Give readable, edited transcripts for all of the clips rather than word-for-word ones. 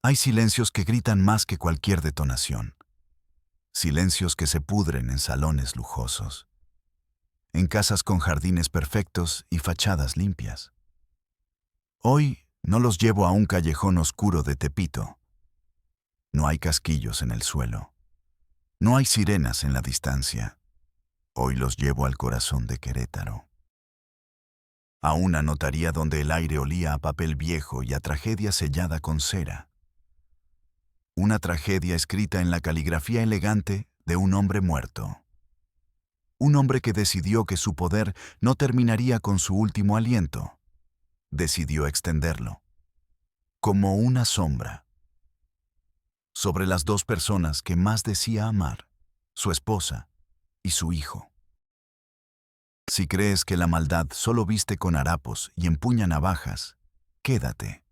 Hay silencios que gritan más que cualquier detonación. Silencios que se pudren en salones lujosos, en casas con jardines perfectos y fachadas limpias. Hoy no los llevo a un callejón oscuro de Tepito. No hay casquillos en el suelo. No hay sirenas en la distancia. Hoy los llevo al corazón de Querétaro. A una notaría donde el aire olía a papel viejo y a tragedia sellada con cera. Una tragedia escrita en la caligrafía elegante de un hombre muerto. Un hombre que decidió que su poder no terminaría con su último aliento. Decidió extenderlo. Como una sombra. Sobre las dos personas que más decía amar, su esposa y su hijo. Si crees que la maldad solo viste con harapos y empuña navajas, quédate.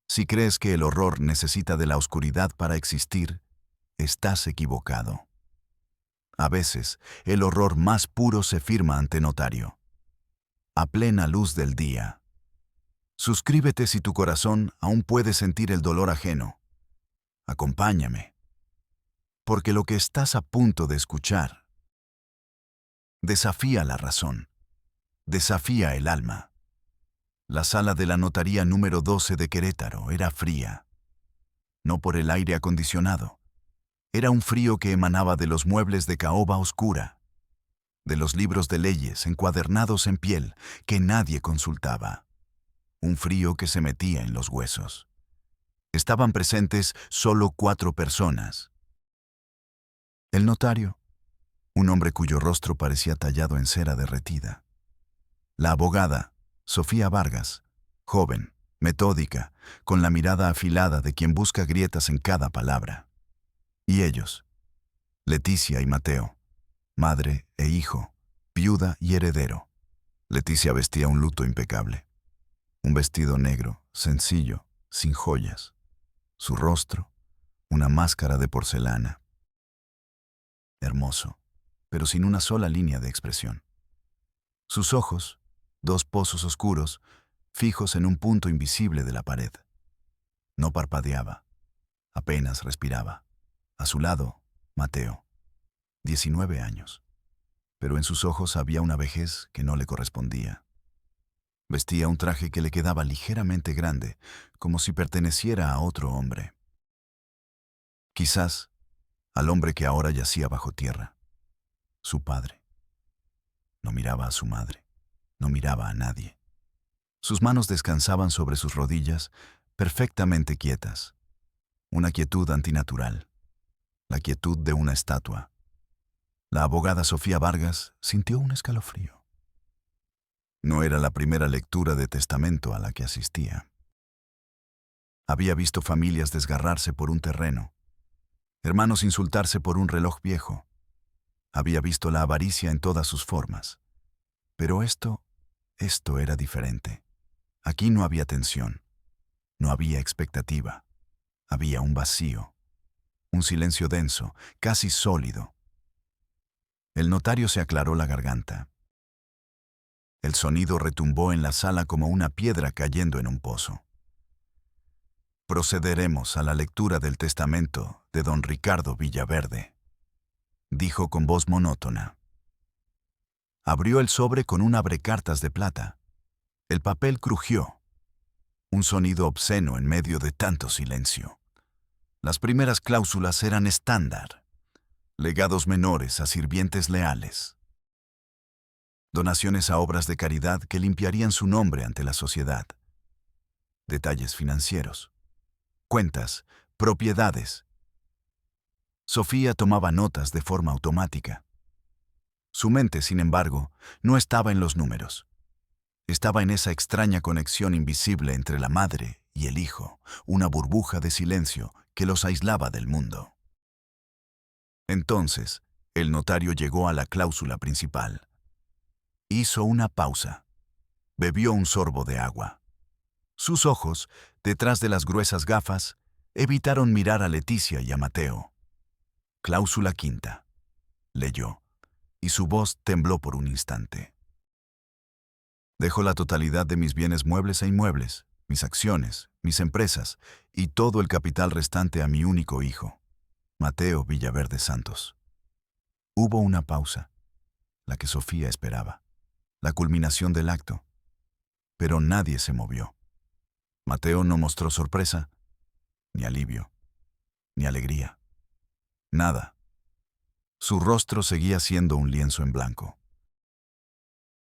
Si crees que el horror necesita de la oscuridad para existir, estás equivocado. A veces, el horror más puro se firma ante notario. A plena luz del día. Suscríbete si tu corazón aún puede sentir el dolor ajeno. Acompáñame. Porque lo que estás a punto de escuchar desafía la razón, desafía el alma. La sala de la notaría número 12 de Querétaro era fría. No por el aire acondicionado. Era un frío que emanaba de los muebles de caoba oscura, de los libros de leyes encuadernados en piel que nadie consultaba. Un frío que se metía en los huesos. Estaban presentes solo 4 personas. El notario, un hombre cuyo rostro parecía tallado en cera derretida. La abogada, Sofía Vargas, joven, metódica, con la mirada afilada de quien busca grietas en cada palabra. Y ellos, Leticia y Mateo, madre e hijo, viuda y heredero. Leticia vestía un luto impecable. Un vestido negro, sencillo, sin joyas. Su rostro, una máscara de porcelana. Hermoso, pero sin una sola línea de expresión. Sus ojos, 2 pozos oscuros, fijos en un punto invisible de la pared. No parpadeaba, apenas respiraba. A su lado, Mateo, 19 años, pero en sus ojos había una vejez que no le correspondía. Vestía un traje que le quedaba ligeramente grande, como si perteneciera a otro hombre. Quizás al hombre que ahora yacía bajo tierra, su padre. No miraba a su madre, no miraba a nadie. Sus manos descansaban sobre sus rodillas, perfectamente quietas. Una quietud antinatural, la quietud de una estatua. La abogada Sofía Vargas sintió un escalofrío. No era la primera lectura de testamento a la que asistía. Había visto familias desgarrarse por un terreno, hermanos insultarse por un reloj viejo. Había visto la avaricia en todas sus formas. Pero esto era diferente. Aquí no había tensión, no había expectativa. Había un vacío, un silencio denso, casi sólido. El notario se aclaró la garganta. El sonido retumbó en la sala como una piedra cayendo en un pozo. Procederemos a la lectura del testamento de don Ricardo Villaverde, dijo con voz monótona. Abrió el sobre con un abrecartas de plata. El papel crujió. Un sonido obsceno en medio de tanto silencio. Las primeras cláusulas eran estándar. Legados menores a sirvientes leales. Donaciones a obras de caridad que limpiarían su nombre ante la sociedad. Detalles financieros. Cuentas, propiedades. Sofía tomaba notas de forma automática. Su mente, sin embargo, no estaba en los números. Estaba en esa extraña conexión invisible entre la madre y el hijo, una burbuja de silencio que los aislaba del mundo. Entonces, el notario llegó a la cláusula principal. Hizo una pausa. Bebió un sorbo de agua. Sus ojos, detrás de las gruesas gafas, evitaron mirar a Leticia y a Mateo. Cláusula quinta. Leyó, y su voz tembló por un instante. Dejo la totalidad de mis bienes muebles e inmuebles, mis acciones, mis empresas y todo el capital restante a mi único hijo, Mateo Villaverde Santos. Hubo una pausa, la que Sofía esperaba, la culminación del acto, pero nadie se movió. Mateo no mostró sorpresa, ni alivio, ni alegría. Nada. Su rostro seguía siendo un lienzo en blanco.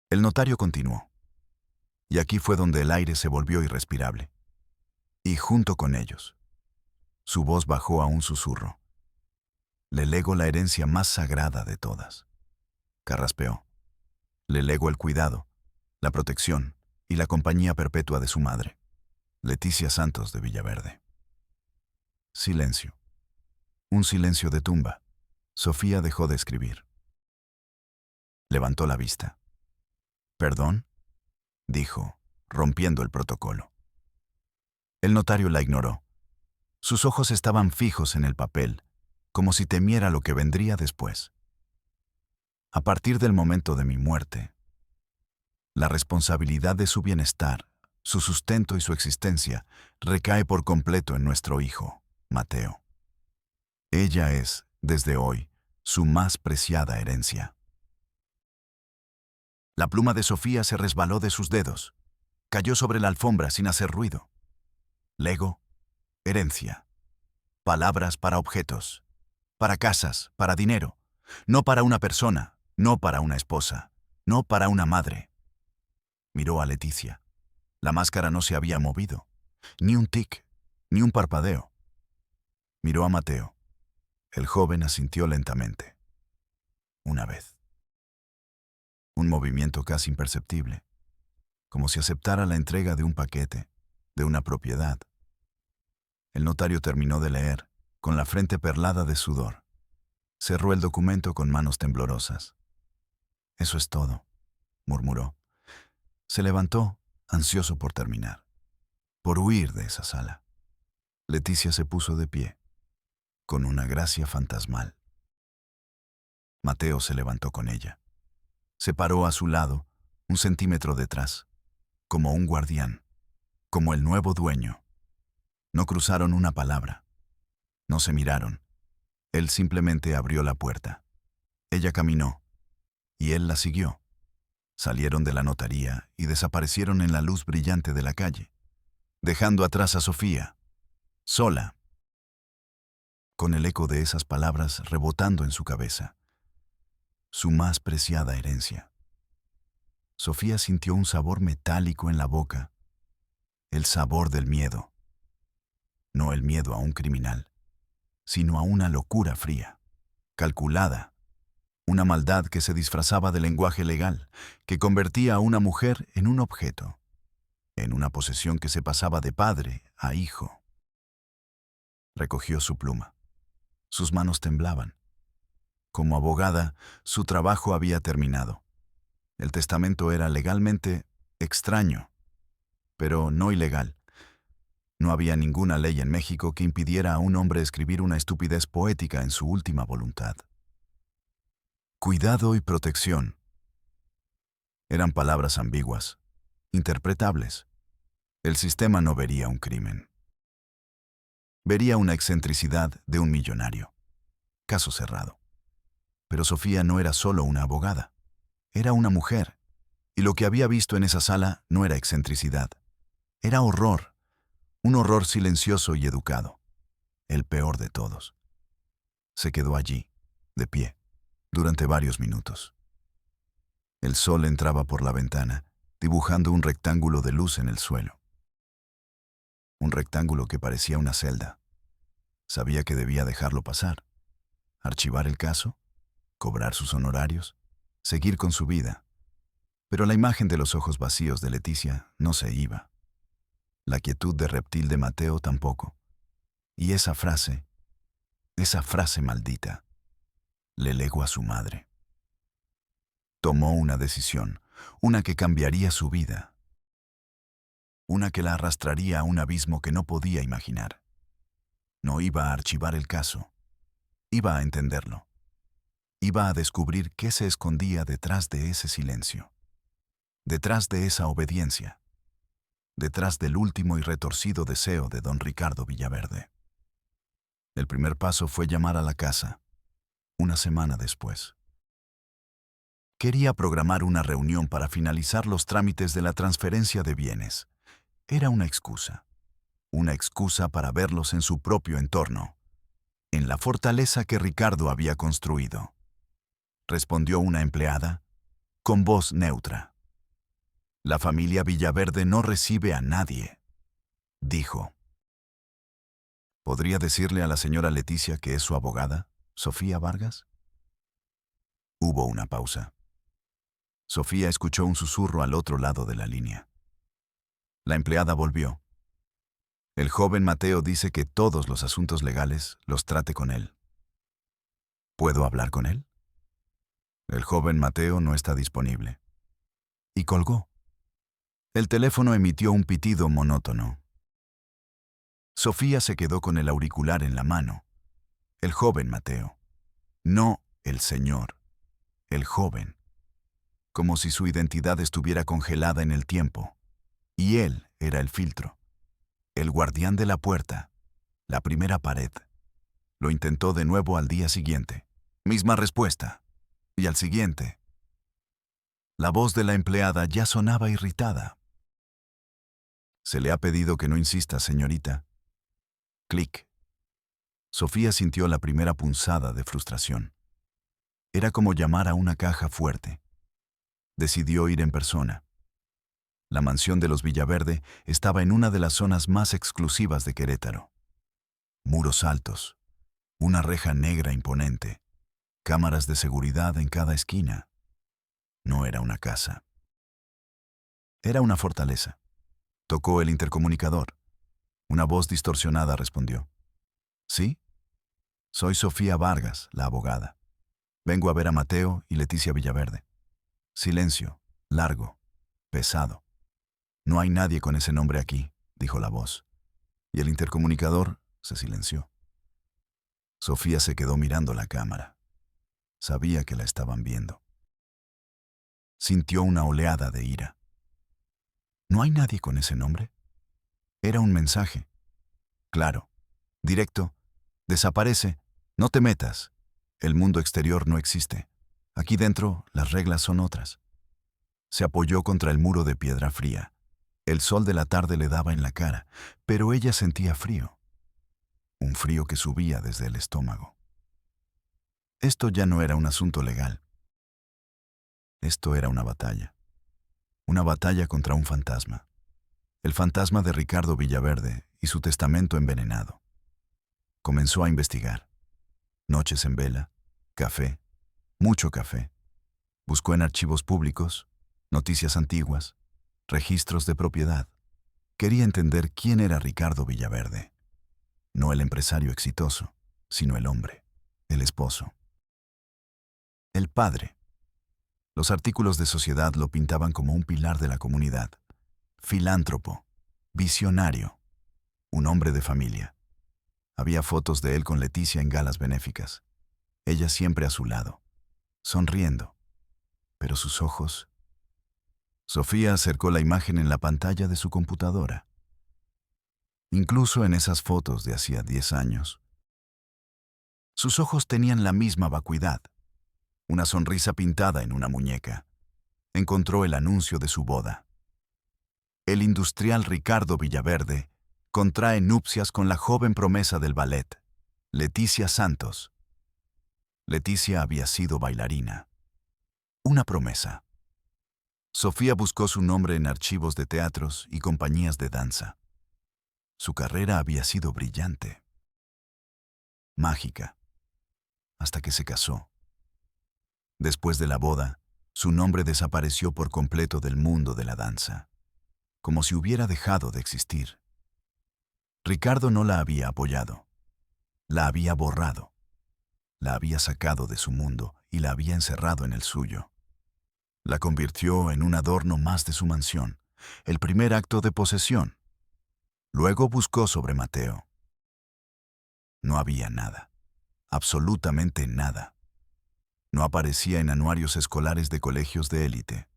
El notario continuó. Y aquí fue donde el aire se volvió irrespirable. Y junto con ellos, su voz bajó a un susurro. Le lego la herencia más sagrada de todas. Carraspeó. Le lego el cuidado, la protección y la compañía perpetua de su madre, Leticia Santos de Villaverde. Silencio. Un silencio de tumba. Sofía dejó de escribir. Levantó la vista. ¿Perdón?, dijo, rompiendo el protocolo. El notario la ignoró. Sus ojos estaban fijos en el papel, como si temiera lo que vendría después. A partir del momento de mi muerte, la responsabilidad de su bienestar, su sustento y su existencia recae por completo en nuestro hijo, Mateo. Ella es, desde hoy, su más preciada herencia. La pluma de Sofía se resbaló de sus dedos. Cayó sobre la alfombra sin hacer ruido. Lego, herencia. Palabras para objetos, para casas, para dinero. No para una persona, no para una esposa, no para una madre. Miró a Leticia. La máscara no se había movido. Ni un tic, ni un parpadeo. Miró a Mateo. El joven asintió lentamente. Una vez. Un movimiento casi imperceptible, como si aceptara la entrega de un paquete, de una propiedad. El notario terminó de leer, con la frente perlada de sudor. Cerró el documento con manos temblorosas. «Eso es todo», murmuró. Se levantó, ansioso por terminar, por huir de esa sala. Leticia se puso de pie, con una gracia fantasmal. Mateo se levantó con ella. Se paró a su lado, un centímetro detrás, como un guardián, como el nuevo dueño. No cruzaron una palabra. No se miraron. Él simplemente abrió la puerta. Ella caminó, y él la siguió. Salieron de la notaría y desaparecieron en la luz brillante de la calle, dejando atrás a Sofía, sola, con el eco de esas palabras rebotando en su cabeza. Su más preciada herencia. Sofía sintió un sabor metálico en la boca, el sabor del miedo. No el miedo a un criminal, sino a una locura fría, calculada, una maldad que se disfrazaba de lenguaje legal, que convertía a una mujer en un objeto, en una posesión que se pasaba de padre a hijo. Recogió su pluma. Sus manos temblaban. Como abogada, su trabajo había terminado. El testamento era legalmente extraño, pero no ilegal. No había ninguna ley en México que impidiera a un hombre escribir una estupidez poética en su última voluntad. Cuidado y protección. Eran palabras ambiguas, interpretables. El sistema no vería un crimen. Vería una excentricidad de un millonario. Caso cerrado. Pero Sofía no era solo una abogada. Era una mujer. Y lo que había visto en esa sala no era excentricidad. Era horror. Un horror silencioso y educado. El peor de todos. Se quedó allí, de pie, durante varios minutos. El sol entraba por la ventana, dibujando un rectángulo de luz en el suelo. Un rectángulo que parecía una celda. Sabía que debía dejarlo pasar. Archivar el caso, cobrar sus honorarios, seguir con su vida. Pero la imagen de los ojos vacíos de Leticia no se iba. La quietud de reptil de Mateo tampoco. Y esa frase maldita, le legó a su madre. Tomó una decisión, una que cambiaría su vida. Una que la arrastraría a un abismo que no podía imaginar. No iba a archivar el caso. Iba a entenderlo. Iba a descubrir qué se escondía detrás de ese silencio. Detrás de esa obediencia. detrás del último y retorcido deseo de don Ricardo Villaverde. El primer paso fue llamar a la casa, una semana después. Quería programar una reunión para finalizar los trámites de la transferencia de bienes. Era una excusa para verlos en su propio entorno, en la fortaleza que Ricardo había construido. Respondió una empleada, con voz neutra. La familia Villaverde no recibe a nadie, dijo. ¿Podría decirle a la señora Leticia que es su abogada, Sofía Vargas? Hubo una pausa. Sofía escuchó un susurro al otro lado de la línea. La empleada volvió. El joven Mateo dice que todos los asuntos legales los trate con él. ¿Puedo hablar con él? El joven Mateo no está disponible. Y colgó. El teléfono emitió un pitido monótono. Sofía se quedó con el auricular en la mano. El joven Mateo. No el señor. El joven. Como si su identidad estuviera congelada en el tiempo. Y él era el filtro. El guardián de la puerta. La primera pared. Lo intentó de nuevo al día siguiente. Misma respuesta. Y al siguiente. La voz de la empleada ya sonaba irritada. Se le ha pedido que no insista, señorita. Clic. Sofía sintió la primera punzada de frustración. Era como llamar a una caja fuerte. Decidió ir en persona. La mansión de los Villaverde estaba en una de las zonas más exclusivas de Querétaro. Muros altos, una reja negra imponente, cámaras de seguridad en cada esquina. No era una casa. Era una fortaleza. Tocó el intercomunicador. Una voz distorsionada respondió. ¿Sí? Soy Sofía Vargas, la abogada. Vengo a ver a Mateo y Leticia Villaverde. Silencio, largo, pesado. No hay nadie con ese nombre aquí, dijo la voz. Y el intercomunicador se silenció. Sofía se quedó mirando la cámara. Sabía que la estaban viendo. Sintió una oleada de ira. ¿No hay nadie con ese nombre? Era un mensaje. Claro, directo. Desaparece. No te metas. El mundo exterior no existe. Aquí dentro las reglas son otras. Se apoyó contra el muro de piedra fría. El sol de la tarde le daba en la cara, pero ella sentía frío. Un frío que subía desde el estómago. Esto ya no era un asunto legal. Esto era una batalla. Una batalla contra un fantasma. El fantasma de Ricardo Villaverde y su testamento envenenado. Comenzó a investigar. Noches en vela, café, mucho café. Buscó en archivos públicos, noticias antiguas, registros de propiedad. Quería entender quién era Ricardo Villaverde. No el empresario exitoso, sino el hombre, el esposo. El padre. Los artículos de sociedad lo pintaban como un pilar de la comunidad. Filántropo, visionario, un hombre de familia. Había fotos de él con Leticia en galas benéficas. Ella siempre a su lado, sonriendo. Pero sus ojos... Sofía acercó la imagen en la pantalla de su computadora. Incluso en esas fotos de hacía 10 años. Sus ojos tenían la misma vacuidad, una sonrisa pintada en una muñeca. Encontró el anuncio de su boda. El industrial Ricardo Villaverde contrae nupcias con la joven promesa del ballet, Leticia Santos. Leticia había sido bailarina. Una promesa. Sofía buscó su nombre en archivos de teatros y compañías de danza. Su carrera había sido brillante. Mágica. Hasta que se casó. Después de la boda, su nombre desapareció por completo del mundo de la danza, como si hubiera dejado de existir. Ricardo no la había apoyado. La había borrado. La había sacado de su mundo y la había encerrado en el suyo. La convirtió en un adorno más de su mansión, el primer acto de posesión. Luego buscó sobre Mateo. No había nada, absolutamente nada. No aparecía en anuarios escolares de colegios de élite.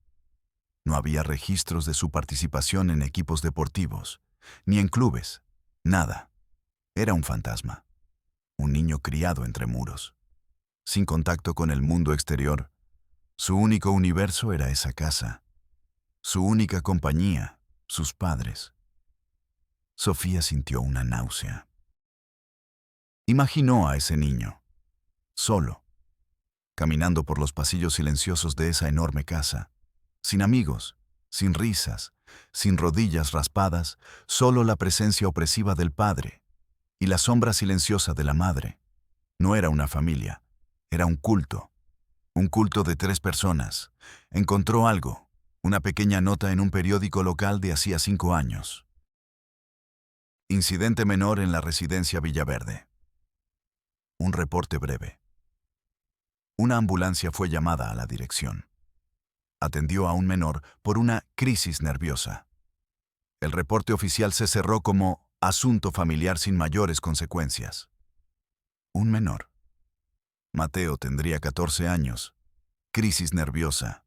No había registros de su participación en equipos deportivos, ni en clubes, nada. Era un fantasma, un niño criado entre muros, sin contacto con el mundo exterior. Su único universo era esa casa, su única compañía, sus padres. Sofía sintió una náusea. Imaginó a ese niño, solo, caminando por los pasillos silenciosos de esa enorme casa, sin amigos, sin risas, sin rodillas raspadas, solo la presencia opresiva del padre y la sombra silenciosa de la madre. No era una familia, era un culto de 3 personas. Encontró algo, una pequeña nota en un periódico local de hacía 5 años. Incidente menor en la residencia Villaverde. Un reporte breve. Una ambulancia fue llamada a la dirección. Atendió a un menor por una crisis nerviosa. El reporte oficial se cerró como asunto familiar sin mayores consecuencias. Un menor. Mateo tendría 14 años. Crisis nerviosa.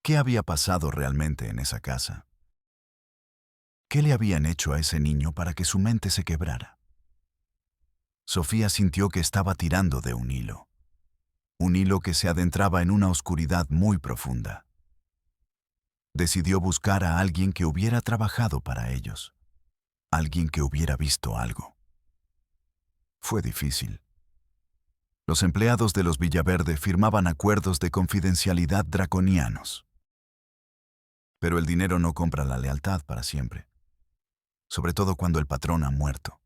¿Qué había pasado realmente en esa casa? ¿Qué le habían hecho a ese niño para que su mente se quebrara? Sofía sintió que estaba tirando de un hilo que se adentraba en una oscuridad muy profunda. Decidió buscar a alguien que hubiera trabajado para ellos, alguien que hubiera visto algo. Fue difícil. Los empleados de los Villaverde firmaban acuerdos de confidencialidad draconianos. Pero el dinero no compra la lealtad para siempre, sobre todo cuando el patrón ha muerto.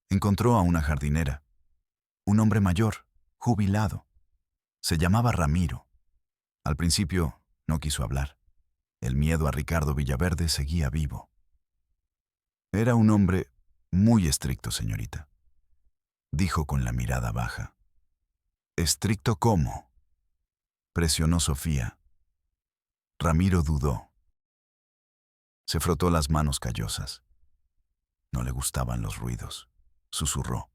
Encontró a una jardinera, un hombre mayor, jubilado. Se llamaba Ramiro. Al principio no quiso hablar. El miedo a Ricardo Villaverde seguía vivo. Era un hombre muy estricto, señorita, dijo con la mirada baja. ¿Estricto cómo?, presionó Sofía. Ramiro dudó. Se frotó las manos callosas. No le gustaban los ruidos. Susurró.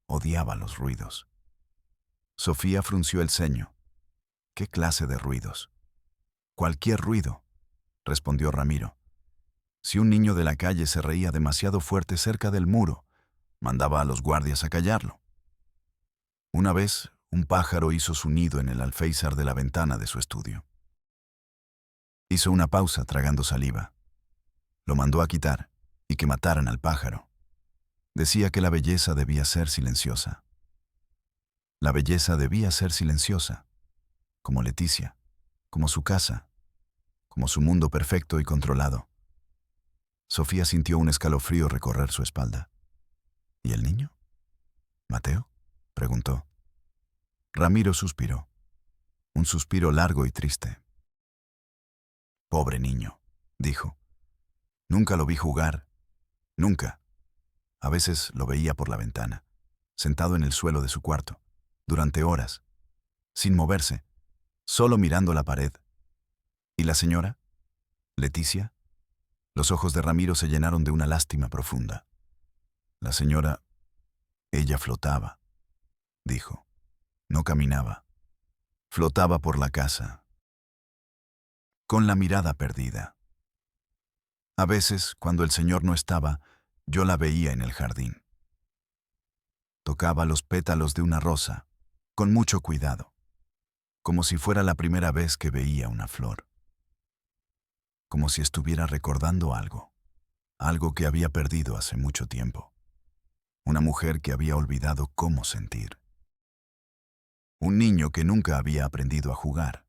Odiaba los ruidos. Sofía frunció el ceño. ¿Qué clase de ruidos? Cualquier ruido, respondió Ramiro. Si un niño de la calle se reía demasiado fuerte cerca del muro, mandaba a los guardias a callarlo. Una vez, un pájaro hizo su nido en el alféizar de la ventana de su estudio. Hizo una pausa tragando saliva. Lo mandó a quitar y que mataran al pájaro. Decía que la belleza debía ser silenciosa. La belleza debía ser silenciosa, como Leticia, como su casa, como su mundo perfecto y controlado. Sofía sintió un escalofrío recorrer su espalda. ¿Y el niño? ¿Mateo?, preguntó. Ramiro suspiró. Un suspiro largo y triste. Pobre niño, dijo. Nunca lo vi jugar. Nunca. A veces lo veía por la ventana, sentado en el suelo de su cuarto, durante horas, sin moverse, solo mirando la pared. ¿Y la señora? ¿Leticia? Los ojos de Ramiro se llenaron de una lástima profunda. La señora, ella flotaba, dijo. No caminaba. Flotaba por la casa, con la mirada perdida. A veces, cuando el señor no estaba, yo la veía en el jardín. Tocaba los pétalos de una rosa, con mucho cuidado, como si fuera la primera vez que veía una flor. Como si estuviera recordando algo que había perdido hace mucho tiempo. Una mujer que había olvidado cómo sentir. Un niño que nunca había aprendido a jugar.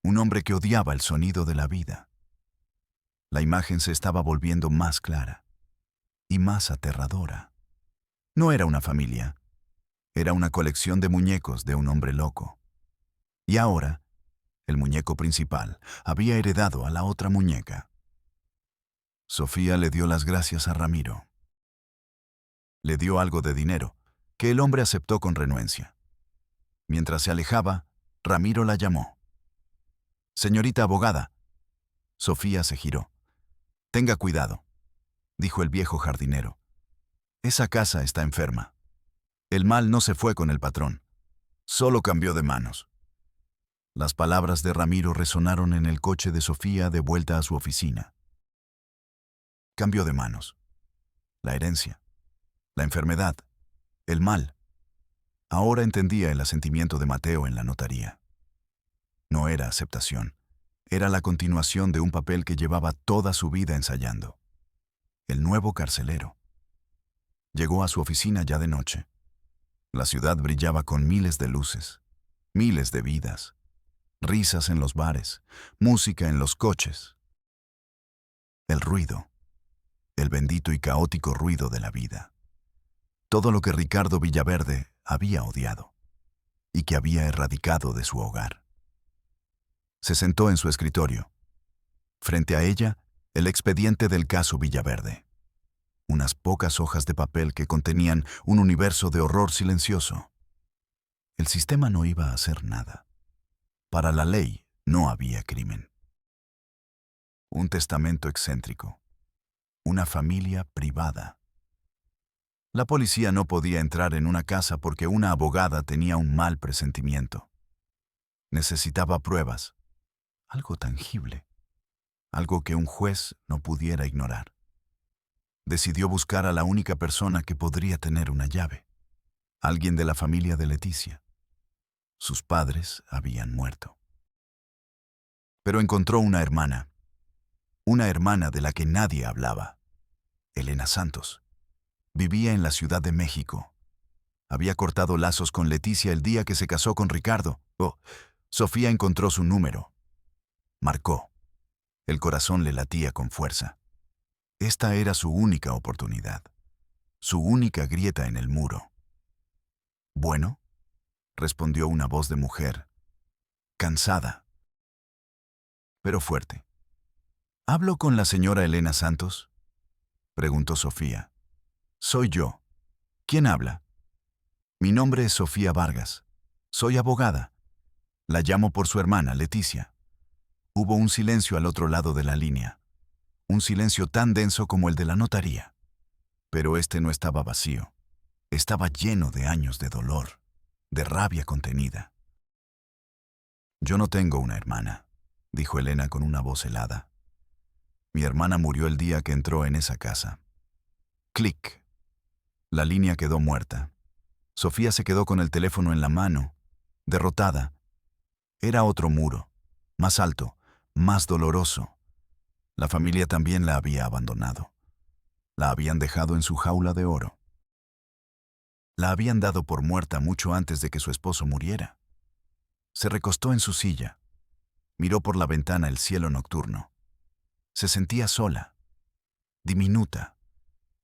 Un hombre que odiaba el sonido de la vida. La imagen se estaba volviendo más clara y más aterradora. No era una familia, era una colección de muñecos de un hombre loco. Y ahora, el muñeco principal había heredado a la otra muñeca. Sofía le dio las gracias a Ramiro. Le dio algo de dinero, que el hombre aceptó con renuencia. Mientras se alejaba, Ramiro la llamó. «Señorita abogada». Sofía se giró. «Tenga cuidado», dijo el viejo jardinero. «Esa casa está enferma. El mal no se fue con el patrón, solo cambió de manos». Las palabras de Ramiro resonaron en el coche de Sofía de vuelta a su oficina. Cambio de manos. La herencia. La enfermedad. El mal. Ahora entendía el asentimiento de Mateo en la notaría. No era aceptación. Era la continuación de un papel que llevaba toda su vida ensayando. El nuevo carcelero. Llegó a su oficina ya de noche. La ciudad brillaba con miles de luces, miles de vidas, risas en los bares, música en los coches. El ruido, el bendito y caótico ruido de la vida. Todo lo que Ricardo Villaverde había odiado y que había erradicado de su hogar. Se sentó en su escritorio. Frente a ella, el expediente del caso Villaverde. Unas pocas hojas de papel que contenían un universo de horror silencioso. El sistema no iba a hacer nada. Para la ley no había crimen. Un testamento excéntrico. Una familia privada. La policía no podía entrar en una casa porque una abogada tenía un mal presentimiento. Necesitaba pruebas. Algo tangible. Algo que un juez no pudiera ignorar. Decidió buscar a la única persona que podría tener una llave. Alguien de la familia de Leticia. Sus padres habían muerto. Pero encontró una hermana de la que nadie hablaba. Elena Santos. Vivía en la Ciudad de México. Había cortado lazos con Leticia el día que se casó con Ricardo. Sofía encontró su número. Marcó. El corazón le latía con fuerza. Esta era su única oportunidad. Su única grieta en el muro. Bueno, respondió una voz de mujer, cansada, pero fuerte. ¿Hablo con la señora Elena Santos?, preguntó Sofía. Soy yo. ¿Quién habla? Mi nombre es Sofía Vargas. Soy abogada. La llamo por su hermana, Leticia. Hubo un silencio al otro lado de la línea. Un silencio tan denso como el de la notaría. Pero este no estaba vacío. Estaba lleno de años de dolor, de rabia contenida. Yo no tengo una hermana, dijo Elena con una voz helada. Mi hermana murió el día que entró en esa casa. Clic. La línea quedó muerta. Sofía se quedó con el teléfono en la mano, derrotada. Era otro muro, más alto, más doloroso. La familia también la había abandonado. La habían dejado en su jaula de oro. La habían dado por muerta mucho antes de que su esposo muriera. Se recostó en su silla. Miró por la ventana el cielo nocturno. Se sentía sola, diminuta,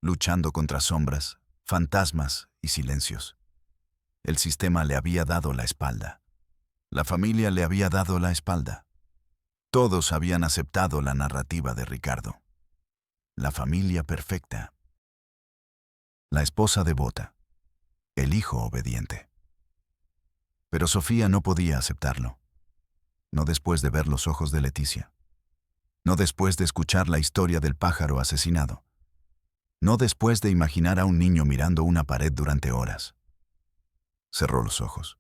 luchando contra sombras, fantasmas y silencios. El sistema le había dado la espalda. La familia le había dado la espalda. Todos habían aceptado la narrativa de Ricardo. La familia perfecta. La esposa devota. El hijo obediente. Pero Sofía no podía aceptarlo. No después de ver los ojos de Leticia. No después de escuchar la historia del pájaro asesinado. No después de imaginar a un niño mirando una pared durante horas. Cerró los ojos.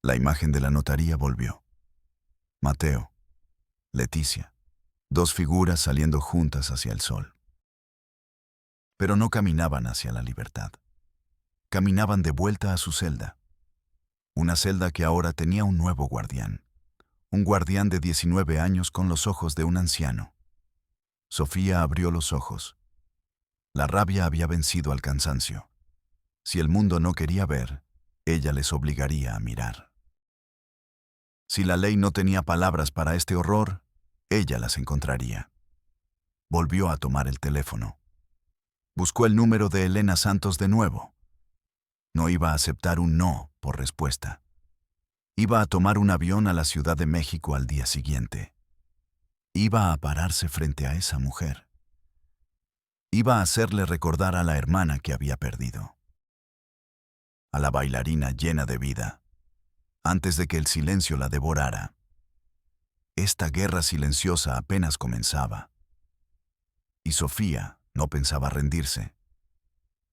La imagen de la notaría volvió. Mateo. Leticia. Dos figuras saliendo juntas hacia el sol. Pero no caminaban hacia la libertad. Caminaban de vuelta a su celda. Una celda que ahora tenía un nuevo guardián. Un guardián de 19 años con los ojos de un anciano. Sofía abrió los ojos. La rabia había vencido al cansancio. Si el mundo no quería ver, ella les obligaría a mirar. Si la ley no tenía palabras para este horror, ella las encontraría. Volvió a tomar el teléfono. Buscó el número de Elena Santos de nuevo. No iba a aceptar un no por respuesta. Iba a tomar un avión a la Ciudad de México al día siguiente. Iba a pararse frente a esa mujer. Iba a hacerle recordar a la hermana que había perdido. A la bailarina llena de vida, antes de que el silencio la devorara. Esta guerra silenciosa apenas comenzaba. Y Sofía no pensaba rendirse.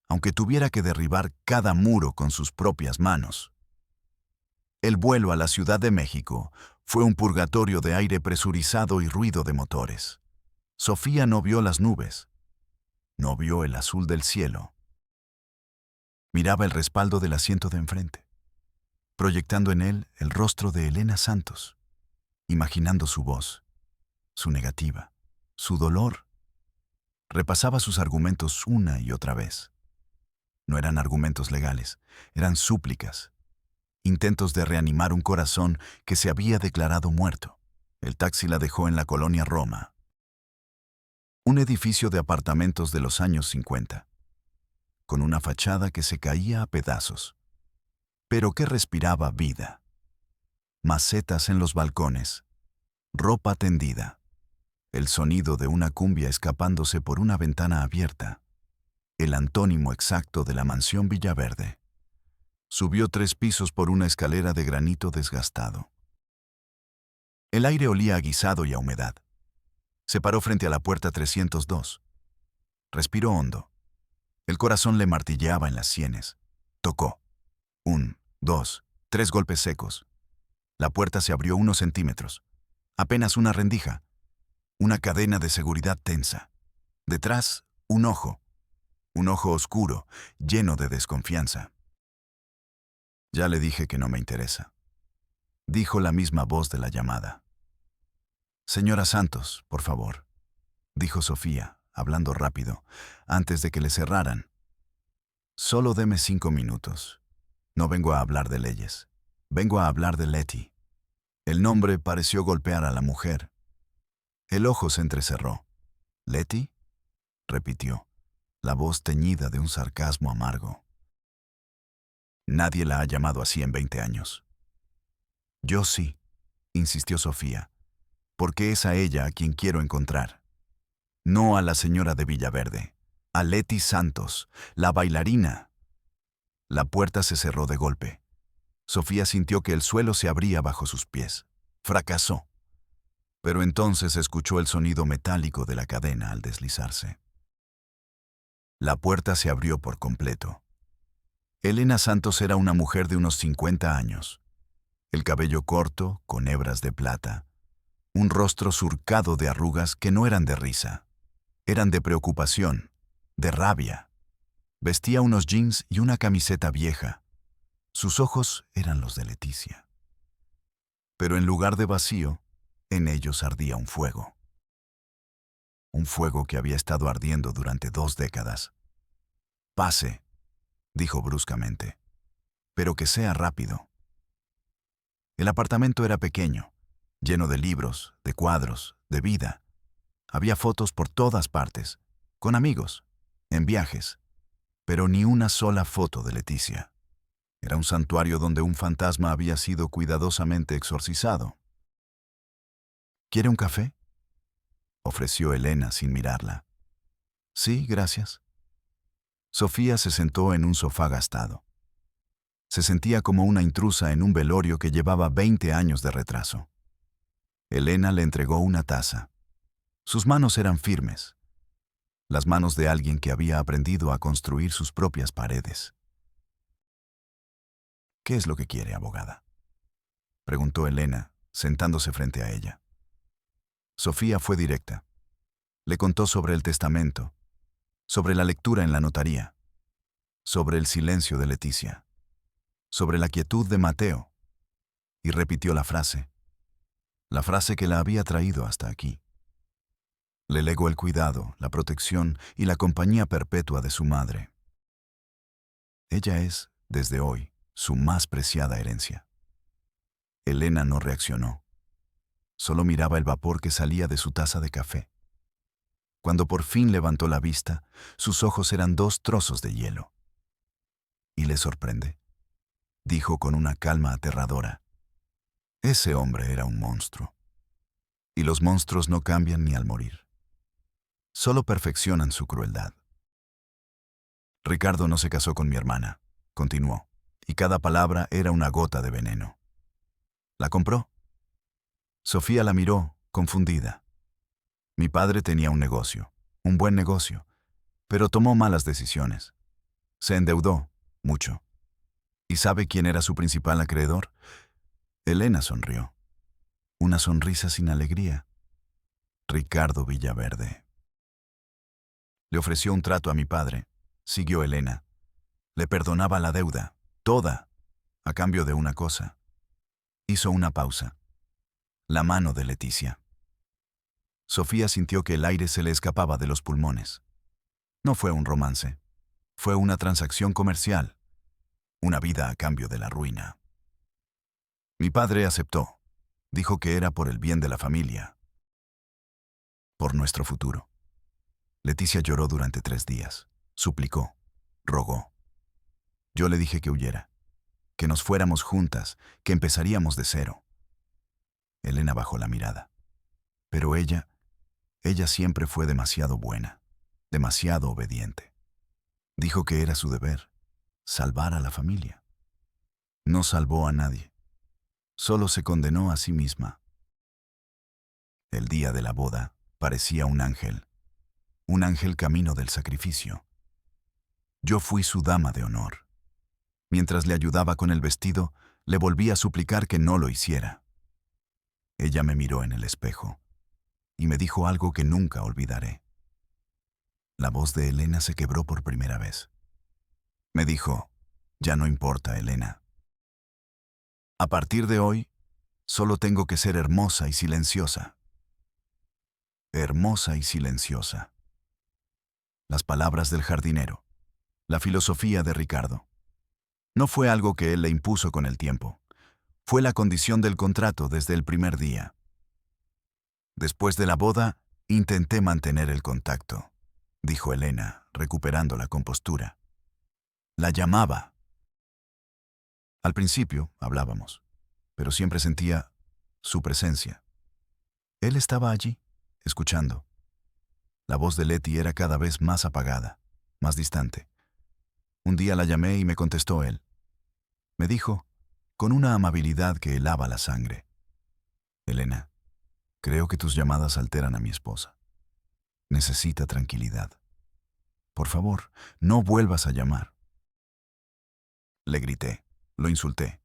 Aunque tuviera que derribar cada muro con sus propias manos. El vuelo a la Ciudad de México fue un purgatorio de aire presurizado y ruido de motores. Sofía no vio las nubes, no vio el azul del cielo. Miraba el respaldo del asiento de enfrente, proyectando en él el rostro de Elena Santos, imaginando su voz, su negativa, su dolor. Repasaba sus argumentos una y otra vez. No eran argumentos legales, eran súplicas, intentos de reanimar un corazón que se había declarado muerto. El taxi la dejó en la colonia Roma, un edificio de apartamentos de los años 50, con una fachada que se caía a pedazos, pero que respiraba vida. Macetas en los balcones, ropa tendida, el sonido de una cumbia escapándose por una ventana abierta, el antónimo exacto de la mansión Villaverde. Subió 3 pisos por una escalera de granito desgastado. El aire olía a guisado y a humedad. Se paró frente a la puerta 302. Respiró hondo. El corazón le martilleaba en las sienes. Tocó. 1, 2, 3 golpes secos. La puerta se abrió unos centímetros. Apenas una rendija. Una cadena de seguridad tensa. Detrás, un ojo oscuro, lleno de desconfianza. Ya le dije que no me interesa, dijo la misma voz de la llamada. Señora Santos, por favor, dijo Sofía, hablando rápido, antes de que le cerraran. Solo deme 5 minutos. No vengo a hablar de leyes. Vengo a hablar de Letty. El nombre pareció golpear a la mujer. El ojo se entrecerró. ¿Letty?, repitió, la voz teñida de un sarcasmo amargo. Nadie la ha llamado así en 20 años. Yo sí, insistió Sofía, porque es a ella a quien quiero encontrar. No a la señora de Villaverde, a Letty Santos, la bailarina. La puerta se cerró de golpe. Sofía sintió que el suelo se abría bajo sus pies. Fracasó. Pero entonces escuchó el sonido metálico de la cadena al deslizarse. La puerta se abrió por completo. Elena Santos era una mujer de unos 50 años. El cabello corto, con hebras de plata. Un rostro surcado de arrugas que no eran de risa. Eran de preocupación, de rabia. Vestía unos jeans y una camiseta vieja. Sus ojos eran los de Leticia. Pero en lugar de vacío, en ellos ardía un fuego. Un fuego que había estado ardiendo durante 2 décadas. Pase, dijo bruscamente, pero que sea rápido. El apartamento era pequeño, lleno de libros, de cuadros, de vida. Había fotos por todas partes, con amigos, en viajes, pero ni una sola foto de Leticia. Era un santuario donde un fantasma había sido cuidadosamente exorcizado. ¿Quiere un café?, ofreció Elena sin mirarla. Sí, gracias. Sofía se sentó en un sofá gastado. Se sentía como una intrusa en un velorio que llevaba 20 años de retraso. Elena le entregó una taza. Sus manos eran firmes, las manos de alguien que había aprendido a construir sus propias paredes. ¿Qué es lo que quiere, abogada?, preguntó Elena, sentándose frente a ella. Sofía fue directa. Le contó sobre el testamento, sobre la lectura en la notaría, sobre el silencio de Leticia, sobre la quietud de Mateo, y repitió la frase que la había traído hasta aquí. Le legó el cuidado, la protección y la compañía perpetua de su madre. Ella es, desde hoy, su más preciada herencia. Elena no reaccionó. Solo miraba el vapor que salía de su taza de café. Cuando por fin levantó la vista, sus ojos eran 2 trozos de hielo. ¿Y le sorprende?, dijo con una calma aterradora. Ese hombre era un monstruo. Y los monstruos no cambian ni al morir. Solo perfeccionan su crueldad. Ricardo no se casó con mi hermana, continuó, y cada palabra era una gota de veneno. ¿La compró? Sofía la miró, confundida. Mi padre tenía un negocio, un buen negocio, pero tomó malas decisiones. Se endeudó, mucho. ¿Y sabe quién era su principal acreedor? Elena sonrió. Una sonrisa sin alegría. Ricardo Villaverde. Le ofreció un trato a mi padre, siguió Elena. Le perdonaba la deuda, toda, a cambio de una cosa. Hizo una pausa. La mano de Leticia. Sofía sintió que el aire se le escapaba de los pulmones. No fue un romance. Fue una transacción comercial. Una vida a cambio de la ruina. Mi padre aceptó. Dijo que era por el bien de la familia. Por nuestro futuro. Leticia lloró durante 3 días. Suplicó. Rogó. Yo le dije que huyera. Que nos fuéramos juntas, que empezaríamos de cero. Elena bajó la mirada. Pero ella siempre fue demasiado buena, demasiado obediente. Dijo que era su deber, salvar a la familia. No salvó a nadie. Solo se condenó a sí misma. El día de la boda parecía un ángel camino del sacrificio. Yo fui su dama de honor. Mientras le ayudaba con el vestido, le volví a suplicar que no lo hiciera. Ella me miró en el espejo y me dijo algo que nunca olvidaré. La voz de Elena se quebró por primera vez. Me dijo, ya no importa, Elena. A partir de hoy, solo tengo que ser hermosa y silenciosa. Hermosa y silenciosa. Las palabras del jardinero. La filosofía de Ricardo. No fue algo que él le impuso con el tiempo. Fue la condición del contrato desde el primer día. Después de la boda, intenté mantener el contacto, dijo Elena, recuperando la compostura. La llamaba. Al principio hablábamos, pero siempre sentía su presencia. Él estaba allí, escuchando. La voz de Leti era cada vez más apagada, más distante. Un día la llamé y me contestó él. Me dijo, con una amabilidad que helaba la sangre. Elena, creo que tus llamadas alteran a mi esposa. Necesita tranquilidad. Por favor, no vuelvas a llamar. Le grité, lo insulté.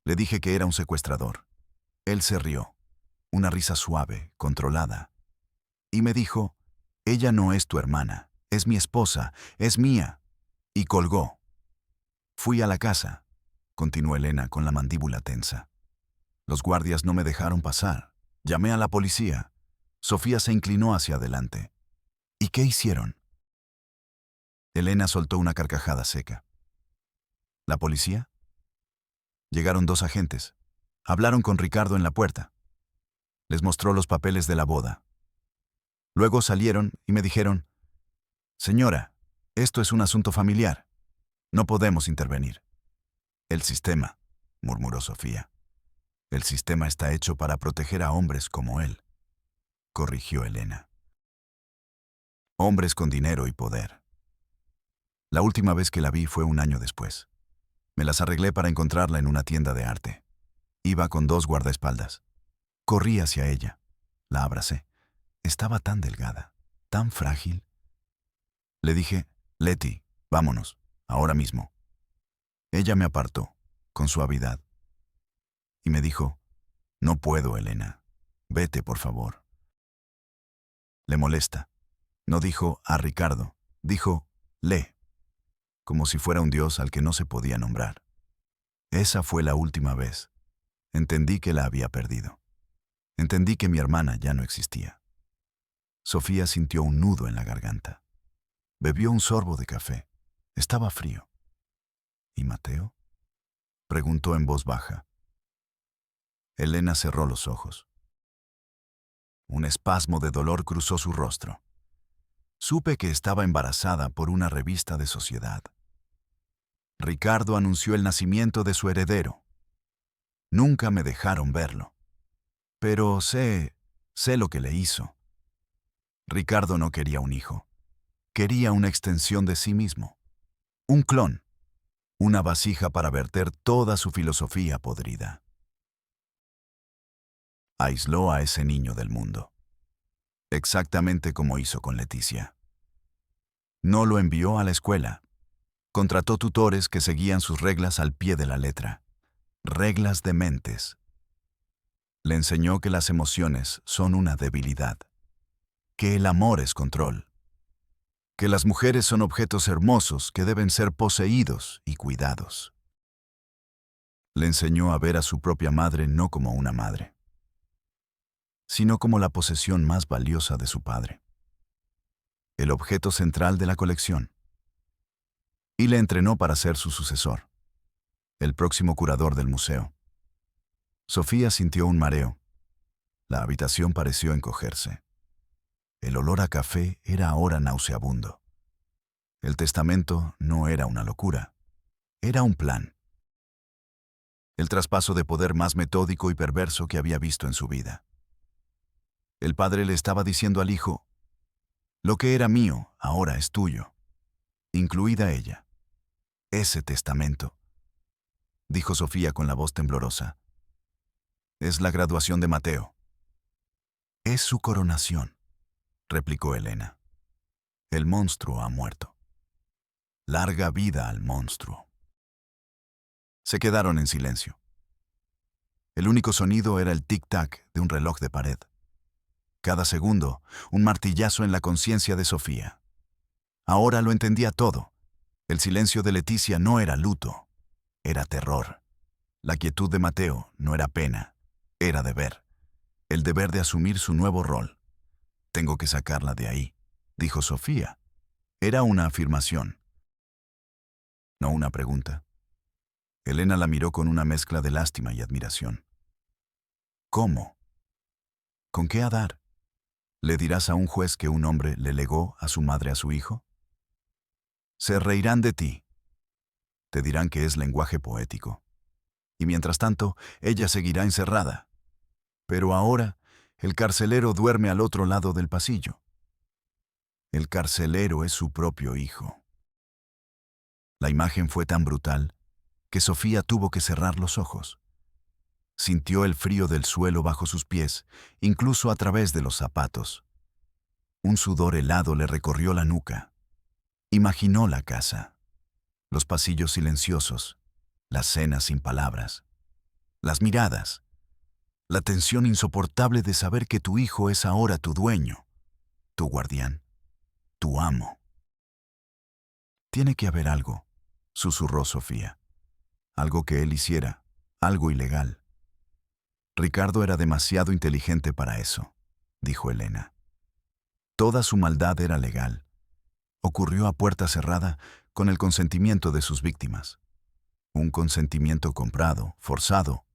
Le dije que era un secuestrador. Él se rió, una risa suave, controlada. Y me dijo, ella no es tu hermana, es mi esposa, es mía. Y colgó. Fui a la casa, continuó Elena con la mandíbula tensa. Los guardias no me dejaron pasar. Llamé a la policía. Sofía se inclinó hacia adelante. ¿Y qué hicieron? Elena soltó una carcajada seca. ¿La policía? Llegaron 2 agentes. Hablaron con Ricardo en la puerta. Les mostró los papeles de la boda. Luego salieron y me dijeron, señora, esto es un asunto familiar. No podemos intervenir. El sistema, murmuró Sofía. El sistema está hecho para proteger a hombres como él, corrigió Elena. Hombres con dinero y poder. La última vez que la vi fue un año después. Me las arreglé para encontrarla en una tienda de arte. Iba con 2 guardaespaldas. Corrí hacia ella. La abracé. Estaba tan delgada, tan frágil. Le dije, Leti, vámonos, ahora mismo. Ella me apartó, con suavidad. Y me dijo, no puedo, Elena. Vete, por favor. Le molesta. No dijo a Ricardo, dijo le, como si fuera un dios al que no se podía nombrar. Esa fue la última vez. Entendí que la había perdido. Entendí que mi hermana ya no existía. Sofía sintió un nudo en la garganta. Bebió un sorbo de café. Estaba frío. ¿Y Mateo? Preguntó en voz baja. Elena cerró los ojos. Un espasmo de dolor cruzó su rostro. Supe que estaba embarazada por una revista de sociedad. Ricardo anunció el nacimiento de su heredero. Nunca me dejaron verlo. Pero sé lo que le hizo. Ricardo no quería un hijo. Quería una extensión de sí mismo. Un clon. Una vasija para verter toda su filosofía podrida. Aisló a ese niño del mundo. Exactamente como hizo con Leticia. No lo envió a la escuela. Contrató tutores que seguían sus reglas al pie de la letra. Reglas dementes. Le enseñó que las emociones son una debilidad, que el amor es control, que las mujeres son objetos hermosos que deben ser poseídos y cuidados. Le enseñó a ver a su propia madre no como una madre, sino como la posesión más valiosa de su padre, el objeto central de la colección. Y le entrenó para ser su sucesor, el próximo curador del museo. Sofía sintió un mareo. La habitación pareció encogerse. El olor a café era ahora nauseabundo. El testamento no era una locura, era un plan. El traspaso de poder más metódico y perverso que había visto en su vida. El padre le estaba diciendo al hijo, lo que era mío ahora es tuyo, incluida ella. Ese testamento, dijo Sofía con la voz temblorosa, es la graduación de Mateo. Es su coronación, replicó Elena. El monstruo ha muerto. Larga vida al monstruo. Se quedaron en silencio. El único sonido era el tic-tac de un reloj de pared. Cada segundo, un martillazo en la conciencia de Sofía. Ahora lo entendía todo. El silencio de Leticia no era luto, era terror. La quietud de Mateo no era pena, era deber. El deber de asumir su nuevo rol. Tengo que sacarla de ahí, dijo Sofía. Era una afirmación, no una pregunta. Elena la miró con una mezcla de lástima y admiración. ¿Cómo? ¿Con qué dar? ¿Le dirás a un juez que un hombre le legó a su madre a su hijo? Se reirán de ti. Te dirán que es lenguaje poético. Y mientras tanto, ella seguirá encerrada. Pero ahora, el carcelero duerme al otro lado del pasillo. El carcelero es su propio hijo. La imagen fue tan brutal que Sofía tuvo que cerrar los ojos. Sintió el frío del suelo bajo sus pies, incluso a través de los zapatos. Un sudor helado le recorrió la nuca. Imaginó la casa, los pasillos silenciosos, las cenas sin palabras, las miradas, la tensión insoportable de saber que tu hijo es ahora tu dueño, tu guardián, tu amo. Tiene que haber algo, susurró Sofía. Algo que él hiciera, algo ilegal. Ricardo era demasiado inteligente para eso, dijo Elena. Toda su maldad era legal. Ocurrió a puerta cerrada con el consentimiento de sus víctimas. Un consentimiento comprado, forzado,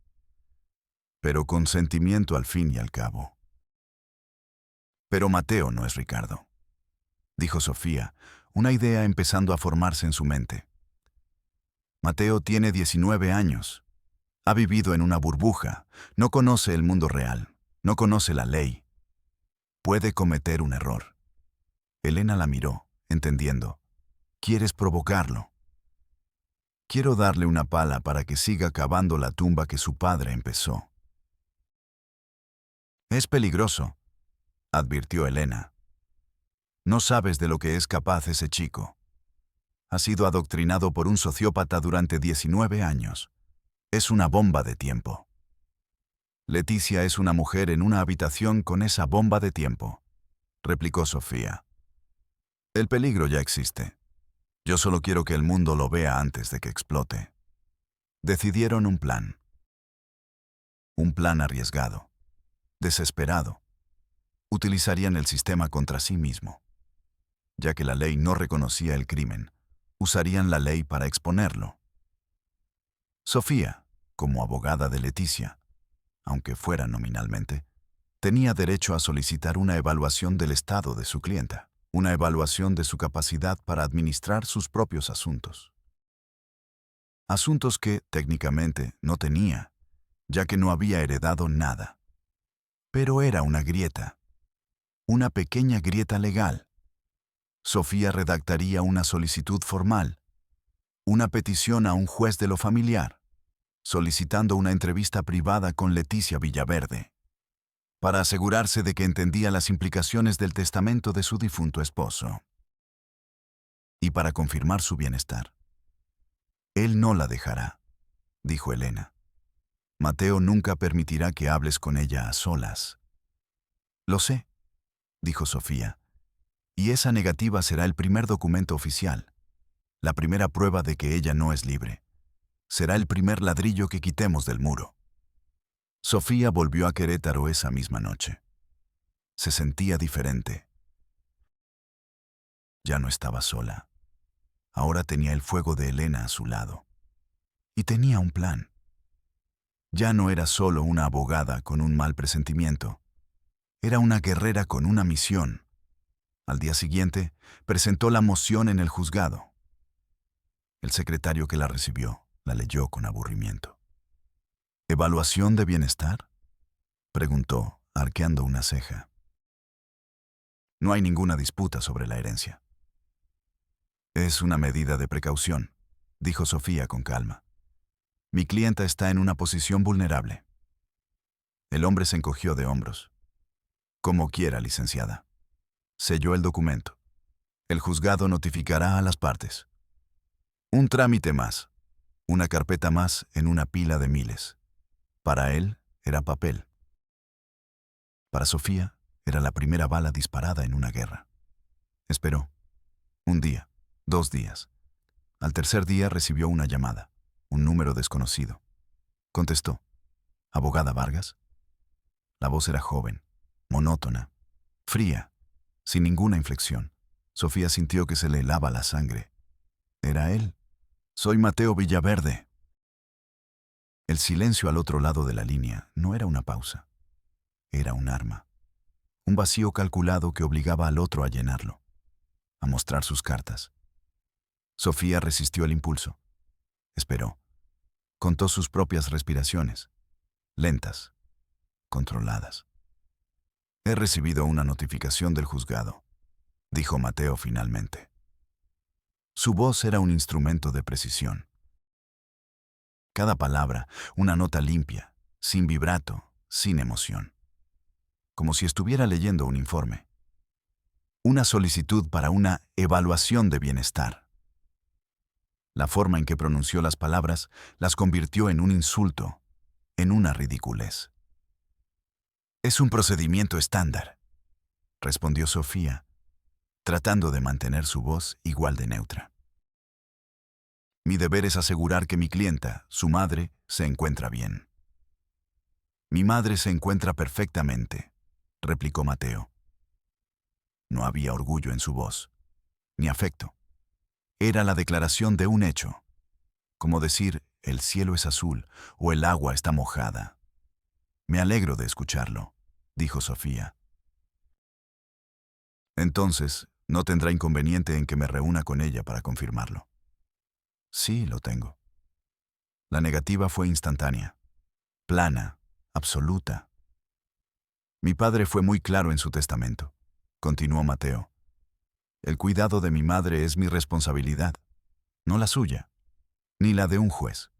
pero consentimiento al fin y al cabo. Pero Mateo no es Ricardo, dijo Sofía, una idea empezando a formarse en su mente. Mateo tiene 19 años. Ha vivido en una burbuja, no conoce el mundo real, no conoce la ley. Puede cometer un error. Elena la miró, entendiendo. ¿Quieres provocarlo? Quiero darle una pala para que siga cavando la tumba que su padre empezó. Es peligroso, advirtió Elena. No sabes de lo que es capaz ese chico. Ha sido adoctrinado por un sociópata durante 19 años. Es una bomba de tiempo. Leticia es una mujer en una habitación con esa bomba de tiempo, replicó Sofía. El peligro ya existe. Yo solo quiero que el mundo lo vea antes de que explote. Decidieron un plan. Un plan arriesgado, desesperado. Utilizarían el sistema contra sí mismo. Ya que la ley no reconocía el crimen, usarían la ley para exponerlo. Sofía, como abogada de Leticia, aunque fuera nominalmente, tenía derecho a solicitar una evaluación del estado de su clienta, una evaluación de su capacidad para administrar sus propios asuntos. Asuntos que, técnicamente, no tenía, ya que no había heredado nada. Pero era una grieta, una pequeña grieta legal. Sofía redactaría una solicitud formal, una petición a un juez de lo familiar, solicitando una entrevista privada con Leticia Villaverde, para asegurarse de que entendía las implicaciones del testamento de su difunto esposo. Y para confirmar su bienestar. Él no la dejará, dijo Elena. Mateo nunca permitirá que hables con ella a solas. Lo sé, dijo Sofía, y esa negativa será el primer documento oficial, la primera prueba de que ella no es libre. Será el primer ladrillo que quitemos del muro. Sofía volvió a Querétaro esa misma noche. Se sentía diferente. Ya no estaba sola. Ahora tenía el fuego de Elena a su lado. Y tenía un plan. Ya no era solo una abogada con un mal presentimiento. Era una guerrera con una misión. Al día siguiente, presentó la moción en el juzgado. El secretario que la recibió la leyó con aburrimiento. ¿Evaluación de bienestar?, preguntó, arqueando una ceja. No hay ninguna disputa sobre la herencia. Es una medida de precaución, dijo Sofía con calma. Mi clienta está en una posición vulnerable. El hombre se encogió de hombros. Como quiera, licenciada. Selló el documento. El juzgado notificará a las partes. Un trámite más, una carpeta más en una pila de miles. Para él era papel. Para Sofía era la primera bala disparada en una guerra. Esperó. Un día, 2 días. Al tercer día recibió una llamada, un número desconocido. Contestó. ¿Abogada Vargas? La voz era joven, monótona, fría, sin ninguna inflexión. Sofía sintió que se le helaba la sangre. Era él. Soy Mateo Villaverde. El silencio al otro lado de la línea no era una pausa. Era un arma. Un vacío calculado que obligaba al otro a llenarlo, a mostrar sus cartas. Sofía resistió el impulso. Esperó. Contó sus propias respiraciones, lentas, controladas. He recibido una notificación del juzgado, dijo Mateo finalmente. Su voz era un instrumento de precisión. Cada palabra, una nota limpia, sin vibrato, sin emoción. Como si estuviera leyendo un informe. Una solicitud para una evaluación de bienestar. La forma en que pronunció las palabras las convirtió en un insulto, en una ridiculez. Es un procedimiento estándar, respondió Sofía, tratando de mantener su voz igual de neutra. Mi deber es asegurar que mi clienta, su madre, se encuentra bien. Mi madre se encuentra perfectamente, replicó Mateo. No había orgullo en su voz, ni afecto. Era la declaración de un hecho, como decir, el cielo es azul o el agua está mojada. Me alegro de escucharlo, dijo Sofía. Entonces, no tendrá inconveniente en que me reúna con ella para confirmarlo. Sí, lo tengo. La negativa fue instantánea, plana, absoluta. Mi padre fue muy claro en su testamento, continuó Mateo. El cuidado de mi madre es mi responsabilidad, no la suya, ni la de un juez.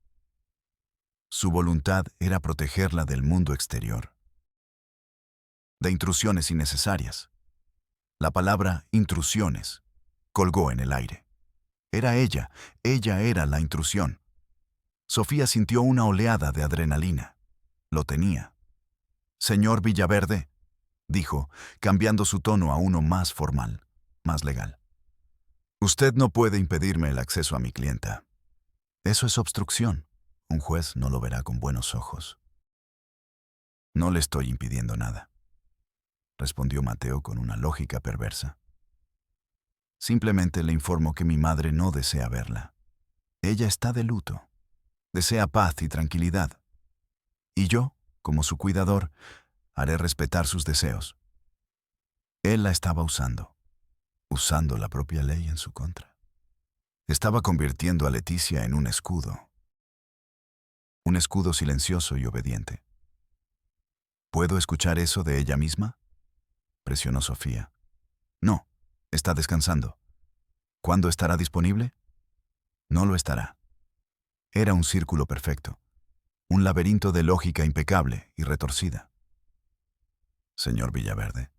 Su voluntad era protegerla del mundo exterior, de intrusiones innecesarias. La palabra intrusiones colgó en el aire. Era ella era la intrusión. Sofía sintió una oleada de adrenalina. Lo tenía. Señor Villaverde, dijo, cambiando su tono a uno más formal, más legal. Usted no puede impedirme el acceso a mi clienta. Eso es obstrucción. Un juez no lo verá con buenos ojos. No le estoy impidiendo nada, respondió Mateo con una lógica perversa. Simplemente le informo que mi madre no desea verla. Ella está de luto. Desea paz y tranquilidad. Y yo, como su cuidador, haré respetar sus deseos. Él la estaba usando la propia ley en su contra. Estaba convirtiendo a Leticia en un escudo silencioso y obediente. ¿Puedo escuchar eso de ella misma?, presionó Sofía. No, está descansando. ¿Cuándo estará disponible? No lo estará. Era un círculo perfecto, un laberinto de lógica impecable y retorcida. Señor Villaverde,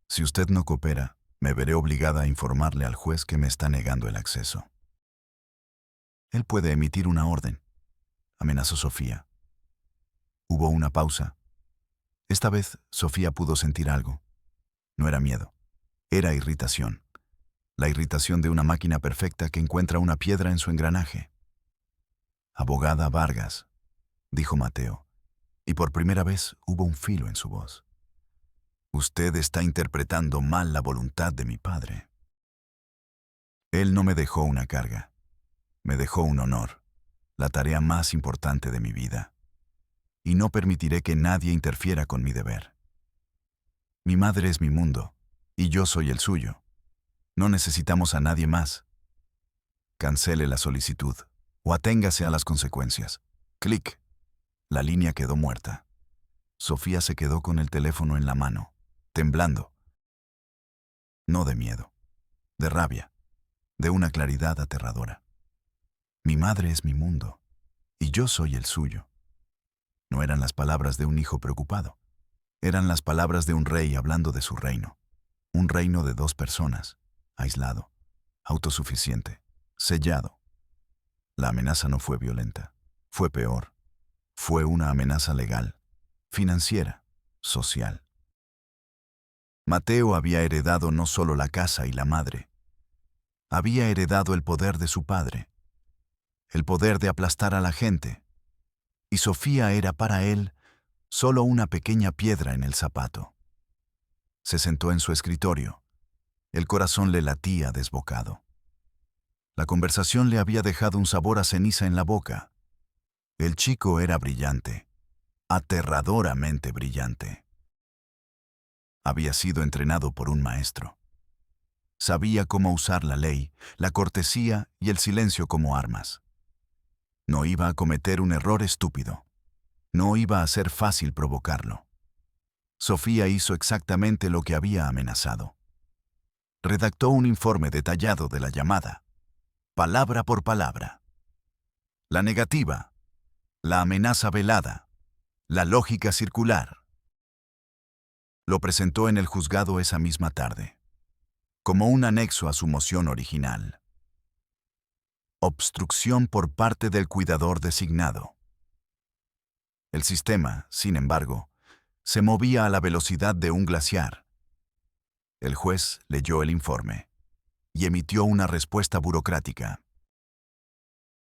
si usted no coopera, me veré obligada a informarle al juez que me está negando el acceso. Él puede emitir una orden, amenazó Sofía. Hubo una pausa. Esta vez Sofía pudo sentir algo. No era miedo, era irritación. La irritación de una máquina perfecta que encuentra una piedra en su engranaje. Abogada Vargas, dijo Mateo, y por primera vez hubo un filo en su voz. Usted está interpretando mal la voluntad de mi padre. Él no me dejó una carga, me dejó un honor, la tarea más importante de mi vida. Y no permitiré que nadie interfiera con mi deber. Mi madre es mi mundo, y yo soy el suyo. No necesitamos a nadie más. Cancele la solicitud, o aténgase a las consecuencias. Clic. La línea quedó muerta. Sofía se quedó con el teléfono en la mano, temblando. No de miedo, de rabia, de una claridad aterradora. Mi madre es mi mundo, y yo soy el suyo. No eran las palabras de un hijo preocupado. Eran las palabras de un rey hablando de su reino. Un reino de 2 personas, aislado, autosuficiente, sellado. La amenaza no fue violenta, fue peor. Fue una amenaza legal, financiera, social. Mateo había heredado no solo la casa y la madre. Había heredado el poder de su padre, el poder de aplastar a la gente. Y Sofía era para él solo una pequeña piedra en el zapato. Se sentó en su escritorio. El corazón le latía desbocado. La conversación le había dejado un sabor a ceniza en la boca. El chico era brillante, aterradoramente brillante. Había sido entrenado por un maestro. Sabía cómo usar la ley, la cortesía y el silencio como armas. No iba a cometer un error estúpido. No iba a ser fácil provocarlo. Sofía hizo exactamente lo que había amenazado. Redactó un informe detallado de la llamada, palabra por palabra. La negativa, la amenaza velada, la lógica circular. Lo presentó en el juzgado esa misma tarde, como un anexo a su moción original. Obstrucción por parte del cuidador designado. El sistema, sin embargo, se movía a la velocidad de un glaciar. El juez leyó el informe y emitió una respuesta burocrática.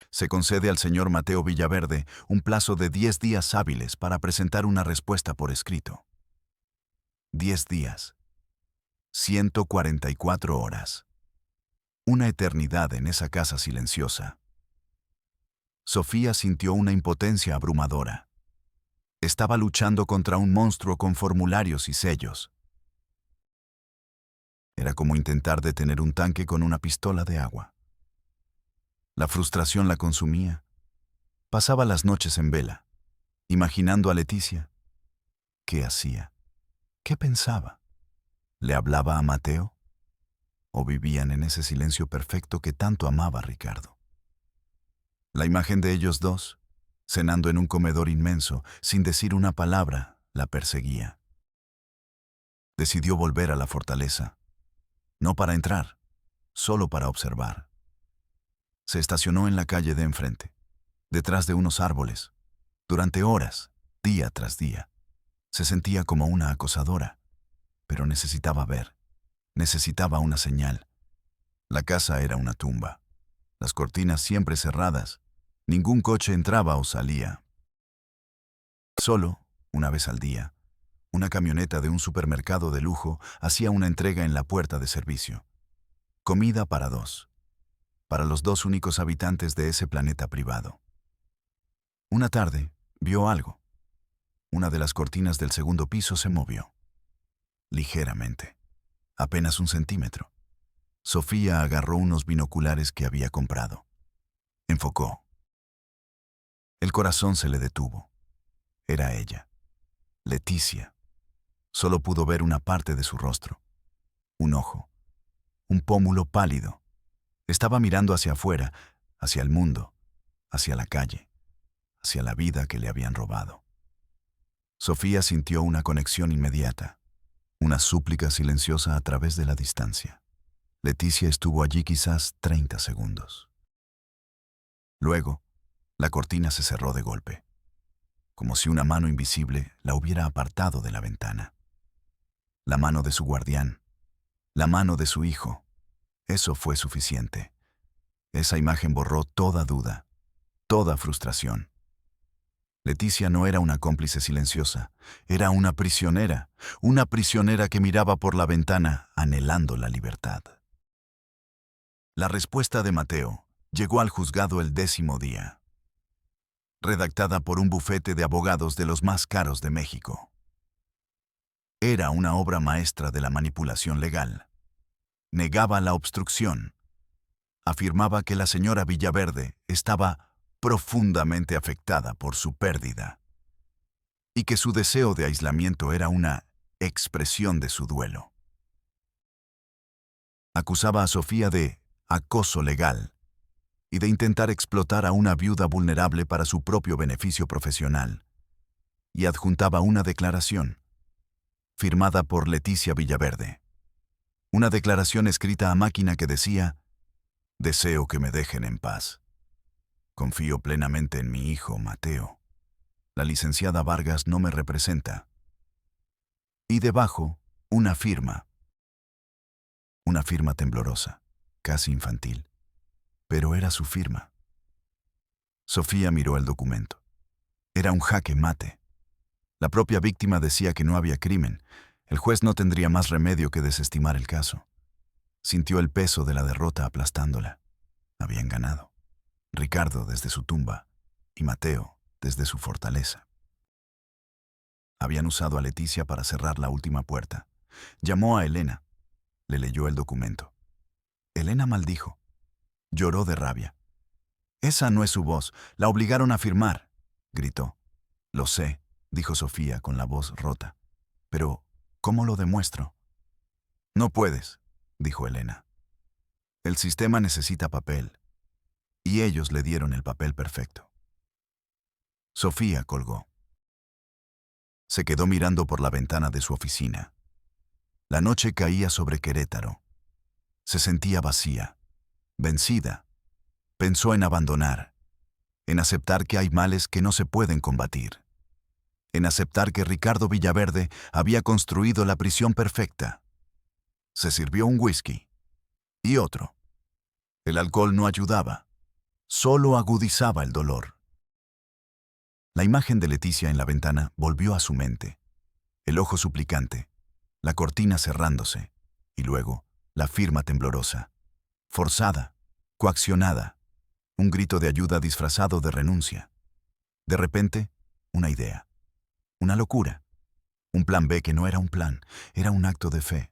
Se concede al señor Mateo Villaverde un plazo de 10 días hábiles para presentar una respuesta por escrito. 10 días. 144 horas. Una eternidad en esa casa silenciosa. Sofía sintió una impotencia abrumadora. Estaba luchando contra un monstruo con formularios y sellos. Era como intentar detener un tanque con una pistola de agua. La frustración la consumía. Pasaba las noches en vela, imaginando a Leticia. ¿Qué hacía? ¿Qué pensaba? ¿Le hablaba a Mateo? ¿O vivían en ese silencio perfecto que tanto amaba Ricardo? La imagen de ellos dos, cenando en un comedor inmenso, sin decir una palabra, la perseguía. Decidió volver a la fortaleza, no para entrar, solo para observar. Se estacionó en la calle de enfrente, detrás de unos árboles. Durante horas, día tras día, se sentía como una acosadora, pero necesitaba ver, necesitaba una señal. La casa era una tumba, las cortinas siempre cerradas, ningún coche entraba o salía. Solo, una vez al día, una camioneta de un supermercado de lujo hacía una entrega en la puerta de servicio. Comida para 2. Para los 2 únicos habitantes de ese planeta privado. Una tarde, vio algo. Una de las cortinas del segundo piso se movió. Ligeramente. Apenas 1 centímetro. Sofía agarró unos binoculares que había comprado. Enfocó. El corazón se le detuvo. Era ella. Leticia. Solo pudo ver una parte de su rostro. Un ojo. Un pómulo pálido. Estaba mirando hacia afuera, hacia el mundo, hacia la calle, hacia la vida que le habían robado. Sofía sintió una conexión inmediata, una súplica silenciosa a través de la distancia. Leticia estuvo allí quizás 30 segundos. Luego, la cortina se cerró de golpe. como si una mano invisible la hubiera apartado de la ventana. La mano de su guardián, la mano de su hijo. Eso fue suficiente. Esa imagen borró toda duda, toda frustración. Leticia no era una cómplice silenciosa, era una prisionera que miraba por la ventana anhelando la libertad. La respuesta de Mateo llegó al juzgado el 10º día, redactada por un bufete de abogados de los más caros de México. Era una obra maestra de la manipulación legal. Negaba la obstrucción. Afirmaba que la señora Villaverde estaba profundamente afectada por su pérdida y que su deseo de aislamiento era una expresión de su duelo. Acusaba a Sofía de acoso legal y de intentar explotar a una viuda vulnerable para su propio beneficio profesional, y adjuntaba una declaración, firmada por Leticia Villaverde. Una declaración escrita a máquina que decía: «Deseo que me dejen en paz. Confío plenamente en mi hijo, Mateo. La licenciada Vargas no me representa». Y debajo, una firma temblorosa, casi infantil. Pero era su firma. Sofía miró el documento. Era un jaque mate. La propia víctima decía que no había crimen. El juez no tendría más remedio que desestimar el caso. Sintió el peso de la derrota aplastándola. Habían ganado. Ricardo desde su tumba y Mateo desde su fortaleza. Habían usado a Leticia para cerrar la última puerta. Llamó a Elena. Le leyó el documento. Elena maldijo. Lloró de rabia. «Esa no es su voz. La obligaron a firmar», gritó. «Lo sé», dijo Sofía con la voz rota. «Pero, ¿cómo lo demuestro?» «No puedes», dijo Elena. «El sistema necesita papel». Y ellos le dieron el papel perfecto. Sofía colgó. Se quedó mirando por la ventana de su oficina. La noche caía sobre Querétaro. Se sentía vacía, vencida. Pensó en abandonar, en aceptar que hay males que no se pueden combatir, en aceptar que Ricardo Villaverde había construido la prisión perfecta. Se sirvió un whisky y otro. El alcohol no ayudaba, solo agudizaba el dolor. La imagen de Leticia en la ventana volvió a su mente. El ojo suplicante, la cortina cerrándose, y luego la firma temblorosa, forzada, coaccionada, un grito de ayuda disfrazado de renuncia. De repente, una idea, una locura, un plan B que no era un plan, era un acto de fe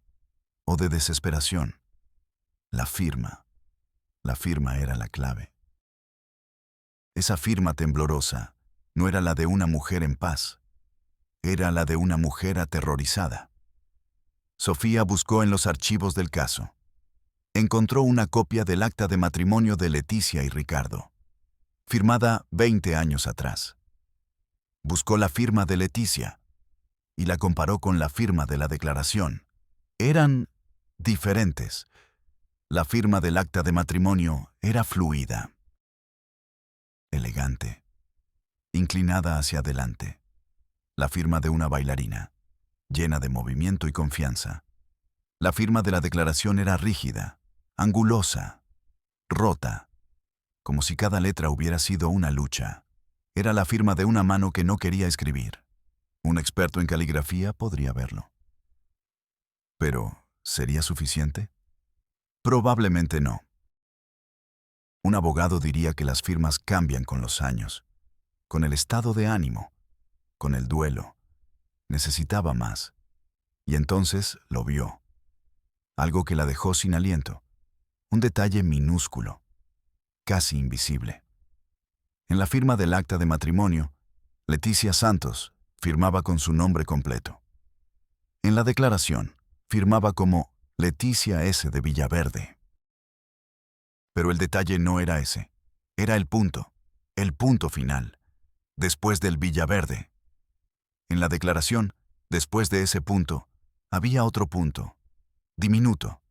o de desesperación. La firma era la clave. Esa firma temblorosa no era la de una mujer en paz, era la de una mujer aterrorizada. Sofía buscó en los archivos del caso. Encontró una copia del acta de matrimonio de Leticia y Ricardo, firmada 20 años atrás. Buscó la firma de Leticia y la comparó con la firma de la declaración. Eran diferentes. La firma del acta de matrimonio era fluida, elegante, inclinada hacia adelante. La firma de una bailarina, llena de movimiento y confianza. La firma de la declaración era rígida, angulosa, rota, como si cada letra hubiera sido una lucha. Era la firma de una mano que no quería escribir. Un experto en caligrafía podría verlo. Pero, ¿sería suficiente? Probablemente no. Un abogado diría que las firmas cambian con los años, con el estado de ánimo, con el duelo. Necesitaba más. Y entonces lo vio. Algo que la dejó sin aliento. Un detalle minúsculo, casi invisible. En la firma del acta de matrimonio, Leticia Santos firmaba con su nombre completo. En la declaración, firmaba como Leticia S. de Villaverde. Pero el detalle no era ese. Era el punto final, después del Villaverde. En la declaración, después de ese punto, había otro punto, diminuto,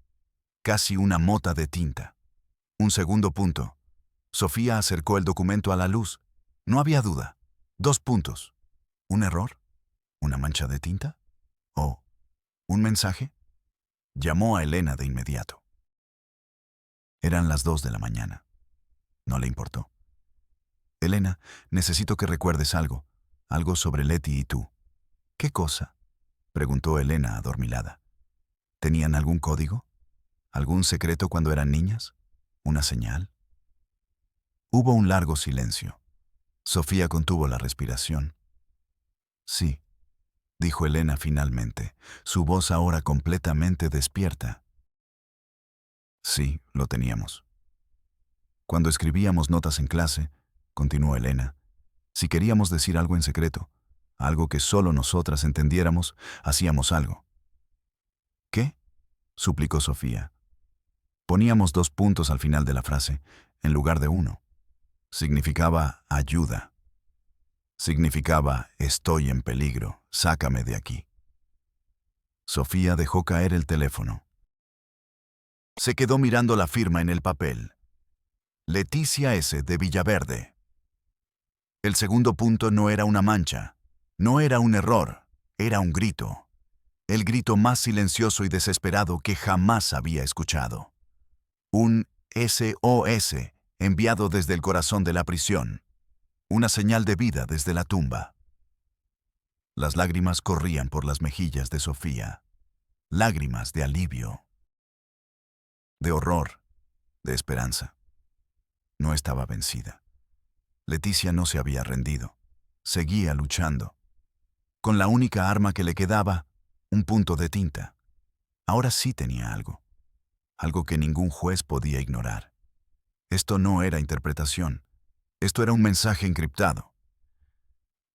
casi una mota de tinta. Un segundo punto. Sofía acercó el documento a la luz. No había duda. 2 puntos. ¿Un error? ¿Una mancha de tinta? ¿O un mensaje? Llamó a Elena de inmediato. Eran las 2 de la mañana. No le importó. Elena, necesito que recuerdes algo sobre Leti y tú. ¿Qué cosa? Preguntó Elena adormilada. ¿Tenían algún código? ¿Algún secreto cuando eran niñas? ¿Una señal? Hubo un largo silencio. Sofía contuvo la respiración. Sí, dijo Elena finalmente, su voz ahora completamente despierta. Sí, lo teníamos. Cuando escribíamos notas en clase, continuó Elena, si queríamos decir algo en secreto, algo que solo nosotras entendiéramos, hacíamos algo. ¿Qué? Suplicó Sofía. Poníamos 2 puntos al final de la frase, en lugar de 1. Significaba ayuda. Significaba estoy en peligro, sácame de aquí. Sofía dejó caer el teléfono. Se quedó mirando la firma en el papel. Leticia S. de Villaverde. El segundo punto no era una mancha, no era un error, era un grito. El grito más silencioso y desesperado que jamás había escuchado. Un SOS enviado desde el corazón de la prisión. Una señal de vida desde la tumba. Las lágrimas corrían por las mejillas de Sofía. Lágrimas de alivio. De horror. De esperanza. No estaba vencida. Leticia no se había rendido. Seguía luchando. Con la única arma que le quedaba, un punto de tinta. Ahora sí tenía algo. Algo que ningún juez podía ignorar. Esto no era interpretación. Esto era un mensaje encriptado.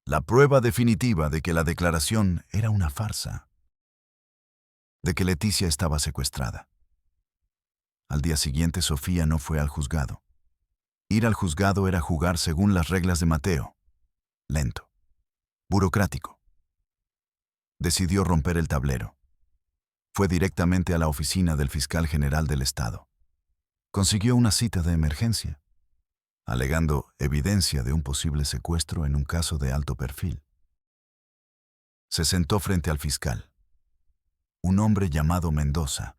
La prueba definitiva de que la declaración era una farsa. De que Leticia estaba secuestrada. Al día siguiente Sofía no fue al juzgado. Ir al juzgado era jugar según las reglas de Mateo. Lento. Burocrático. Decidió romper el tablero. Fue directamente a la oficina del fiscal general del estado. Consiguió una cita de emergencia, alegando evidencia de un posible secuestro en un caso de alto perfil. Se sentó frente al fiscal. Un hombre llamado Mendoza.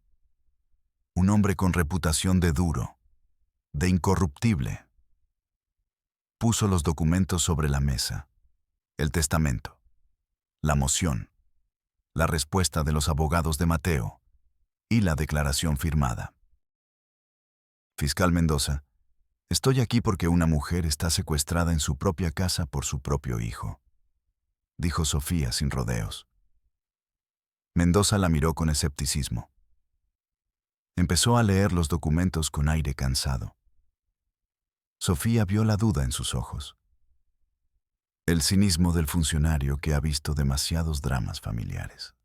Un hombre con reputación de duro, de incorruptible. Puso los documentos sobre la mesa. El testamento. La moción. La respuesta de los abogados de Mateo. Y la declaración firmada. Fiscal Mendoza, estoy aquí porque una mujer está secuestrada en su propia casa por su propio hijo, dijo Sofía sin rodeos. Mendoza la miró con escepticismo. Empezó a leer los documentos con aire cansado. Sofía vio la duda en sus ojos. El cinismo del funcionario que ha visto demasiados dramas familiares.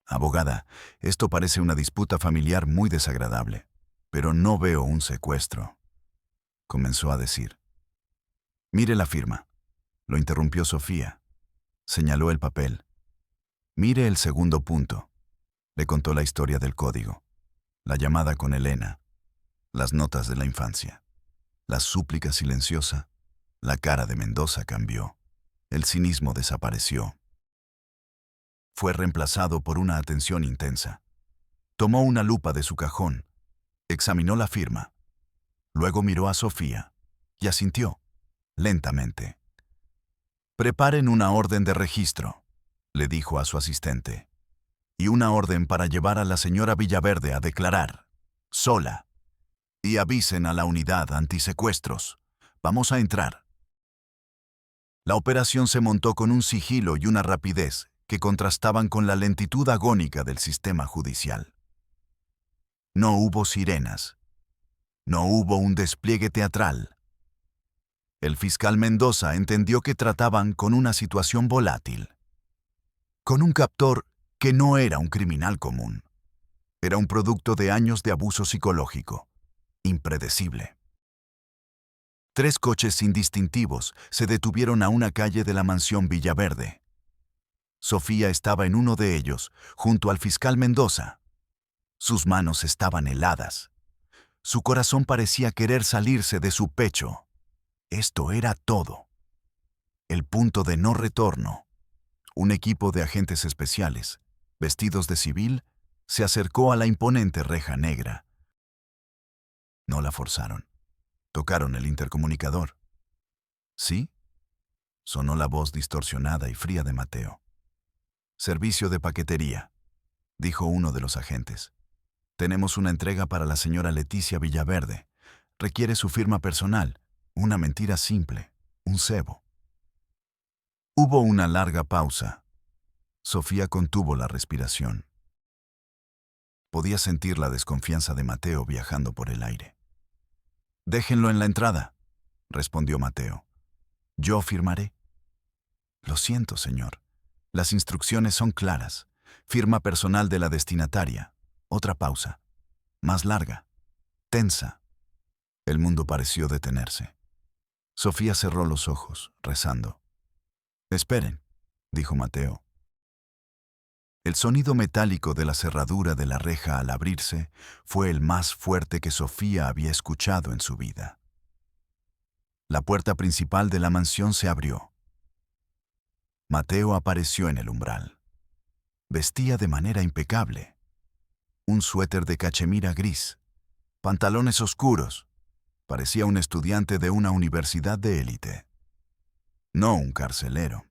Abogada, esto parece una disputa familiar muy desagradable, pero no veo un secuestro, comenzó a decir. Mire la firma, lo interrumpió Sofía. Señaló el papel. Mire el segundo punto. Le contó la historia del código, la llamada con Elena, las notas de la infancia, la súplica silenciosa. La cara de Mendoza cambió. El cinismo desapareció. Fue reemplazado por una atención intensa. Tomó una lupa de su cajón, examinó la firma. Luego miró a Sofía y asintió, lentamente. Preparen una orden de registro, le dijo a su asistente, y una orden para llevar a la señora Villaverde a declarar, sola, y avisen a la unidad antisecuestros. Vamos a entrar. La operación se montó con un sigilo y una rapidez que contrastaban con la lentitud agónica del sistema judicial. No hubo sirenas. No hubo un despliegue teatral. El fiscal Mendoza entendió que trataban con una situación volátil. Con un captor que no era un criminal común. Era un producto de años de abuso psicológico. Impredecible. 3 coches indistintivos se detuvieron a una calle de la mansión Villaverde. Sofía estaba en uno de ellos, junto al fiscal Mendoza. Sus manos estaban heladas. Su corazón parecía querer salirse de su pecho. Esto era todo. El punto de no retorno. Un equipo de agentes especiales, vestidos de civil, se acercó a la imponente reja negra. No la forzaron. Tocaron el intercomunicador. ¿Sí? Sonó la voz distorsionada y fría de Mateo. Servicio de paquetería, dijo uno de los agentes. Tenemos una entrega para la señora Leticia Villaverde. Requiere su firma personal, una mentira simple, un cebo. Hubo una larga pausa. Sofía contuvo la respiración. Podía sentir la desconfianza de Mateo viajando por el aire. Déjenlo en la entrada, respondió Mateo. Yo firmaré. Lo siento, señor. Las instrucciones son claras. Firma personal de la destinataria. Otra pausa. Más larga. Tensa. El mundo pareció detenerse. Sofía cerró los ojos, rezando. Esperen, dijo Mateo. El sonido metálico de la cerradura de la reja al abrirse fue el más fuerte que Sofía había escuchado en su vida. La puerta principal de la mansión se abrió. Mateo apareció en el umbral. Vestía de manera impecable. Un suéter de cachemira gris, pantalones oscuros. Parecía un estudiante de una universidad de élite. No un carcelero.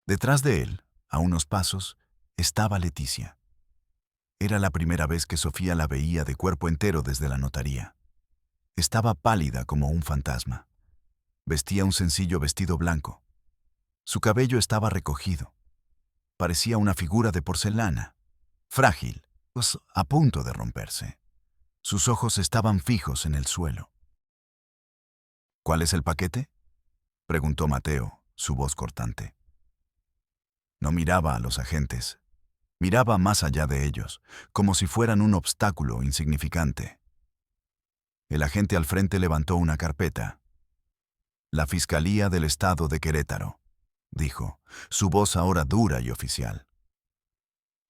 Detrás de él, a unos pasos, estaba Leticia. Era la primera vez que Sofía la veía de cuerpo entero desde la notaría. Estaba pálida como un fantasma. Vestía un sencillo vestido blanco. Su cabello estaba recogido. Parecía una figura de porcelana, frágil, pues a punto de romperse. Sus ojos estaban fijos en el suelo. ¿Cuál es el paquete?, preguntó Mateo, su voz cortante. No miraba a los agentes. Miraba más allá de ellos, como si fueran un obstáculo insignificante. El agente al frente levantó una carpeta. La Fiscalía del Estado de Querétaro, dijo, su voz ahora dura y oficial.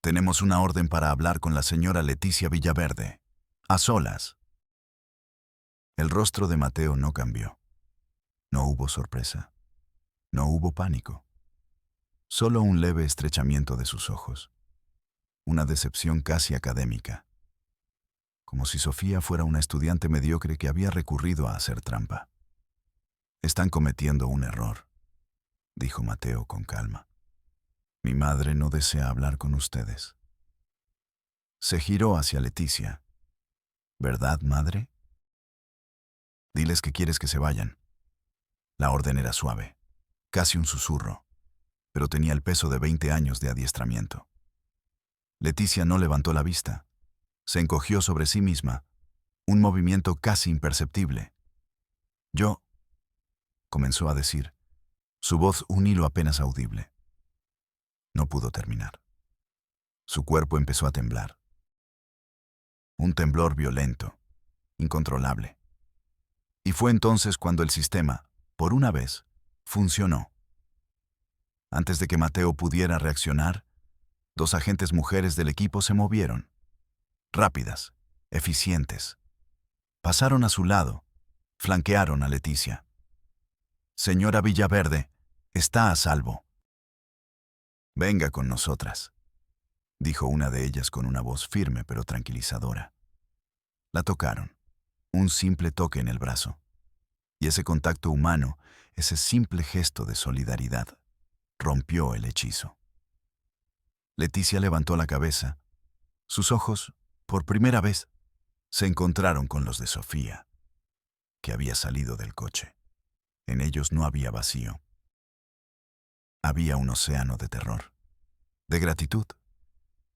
Tenemos una orden para hablar con la señora Leticia Villaverde. A solas. El rostro de Mateo no cambió. No hubo sorpresa. No hubo pánico. Solo un leve estrechamiento de sus ojos. Una decepción casi académica. Como si Sofía fuera una estudiante mediocre que había recurrido a hacer trampa. Están cometiendo un error, dijo Mateo con calma. Mi madre no desea hablar con ustedes. Se giró hacia Leticia. ¿Verdad, madre? Diles que quieres que se vayan. La orden era suave, casi un susurro, pero tenía el peso de 20 años de adiestramiento. Leticia no levantó la vista. Se encogió sobre sí misma, un movimiento casi imperceptible. Yo, comenzó a decir, su voz un hilo apenas audible. No pudo terminar. Su cuerpo empezó a temblar. Un temblor violento, incontrolable. Y fue entonces cuando el sistema, por una vez, funcionó. Antes de que Mateo pudiera reaccionar, 2 agentes mujeres del equipo se movieron. Rápidas, eficientes. Pasaron a su lado, flanquearon a Leticia. Señora Villaverde, está a salvo. Venga con nosotras, dijo una de ellas con una voz firme pero tranquilizadora. La tocaron, un simple toque en el brazo. Y ese contacto humano, ese simple gesto de solidaridad, rompió el hechizo. Leticia levantó la cabeza. Sus ojos, por primera vez, se encontraron con los de Sofía, que había salido del coche. En ellos no había vacío. Había un océano de terror, de gratitud,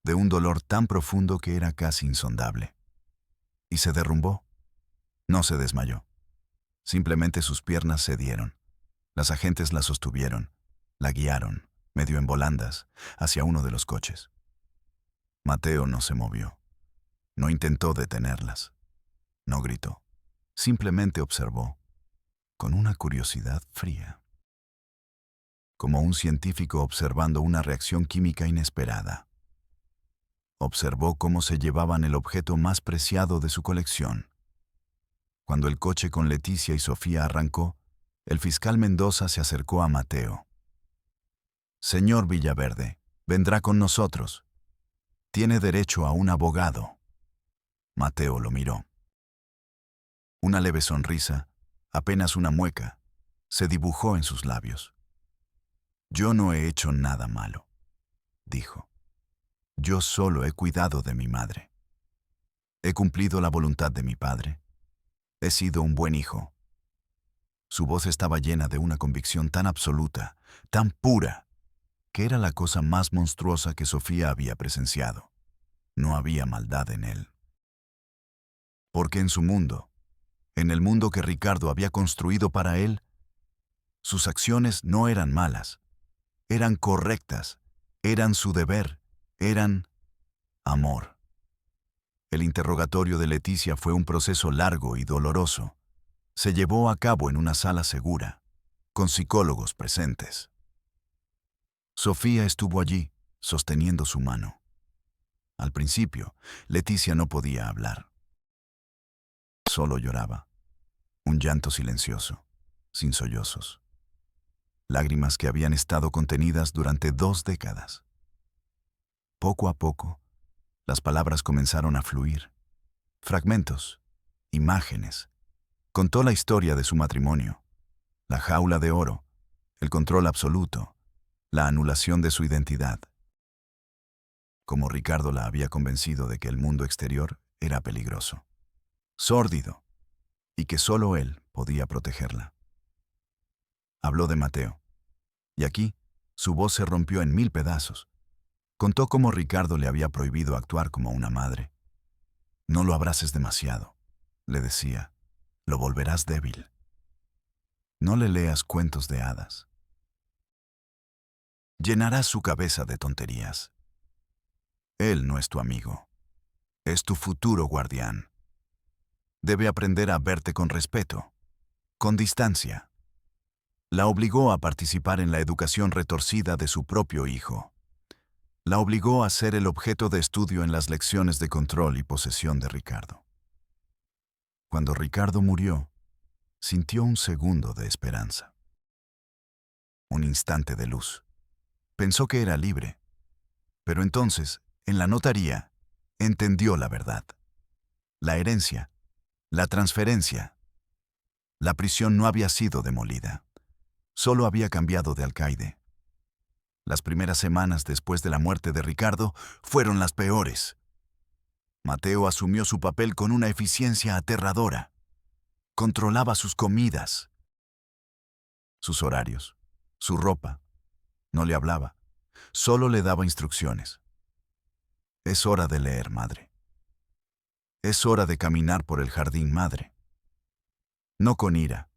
de un dolor tan profundo que era casi insondable. Y se derrumbó. No se desmayó. Simplemente sus piernas cedieron. Las agentes la sostuvieron, la guiaron, medio en volandas, hacia uno de los coches. Mateo no se movió. No intentó detenerlas. No gritó. Simplemente observó, con una curiosidad fría. Como un científico observando una reacción química inesperada. Observó cómo se llevaban el objeto más preciado de su colección. Cuando el coche con Leticia y Sofía arrancó, El fiscal Mendoza se acercó a Mateo. «Señor Villaverde, vendrá con nosotros. Tiene derecho a un abogado». Mateo lo miró. Una leve sonrisa, apenas una mueca, se dibujó en sus labios. «Yo no he hecho nada malo», dijo. «Yo solo he cuidado de mi madre. He cumplido la voluntad de mi padre. He sido un buen hijo». Su voz estaba llena de una convicción tan absoluta, tan pura, que era la cosa más monstruosa que Sofía había presenciado. No había maldad en él. Porque en su mundo, en el mundo que Ricardo había construido para él, sus acciones no eran malas, eran correctas, eran su deber, eran amor. El interrogatorio de Leticia fue un proceso largo y doloroso. Se llevó a cabo en una sala segura, con psicólogos presentes. Sofía estuvo allí, sosteniendo su mano. Al principio, Leticia no podía hablar. Solo lloraba. Un llanto silencioso, sin sollozos. Lágrimas que habían estado contenidas durante 2 décadas. Poco a poco, las palabras comenzaron a fluir. Fragmentos, imágenes. Contó la historia de su matrimonio, la jaula de oro, el control absoluto, la anulación de su identidad. Como Ricardo la había convencido de que el mundo exterior era peligroso, sórdido, y que solo él podía protegerla. Habló de Mateo, y aquí su voz se rompió en 1000 pedazos. Contó cómo Ricardo le había prohibido actuar como una madre. «No lo abraces demasiado», le decía, «lo volverás débil. No le leas cuentos de hadas. Llenarás su cabeza de tonterías. Él no es tu amigo, es tu futuro guardián. Debe aprender a verte con respeto, con distancia». La obligó a participar en la educación retorcida de su propio hijo. La obligó a ser el objeto de estudio en las lecciones de control y posesión de Ricardo. Cuando Ricardo murió, sintió un segundo de esperanza. Un instante de luz. Pensó que era libre. Pero entonces, en la notaría, entendió la verdad. La herencia, la transferencia. La prisión no había sido demolida. Solo había cambiado de alcaide. Las primeras semanas después de la muerte de Ricardo fueron las peores. Mateo asumió su papel con una eficiencia aterradora. Controlaba sus comidas, sus horarios, su ropa. No le hablaba, solo le daba instrucciones. «Es hora de leer, madre. Es hora de caminar por el jardín, madre». No con ira,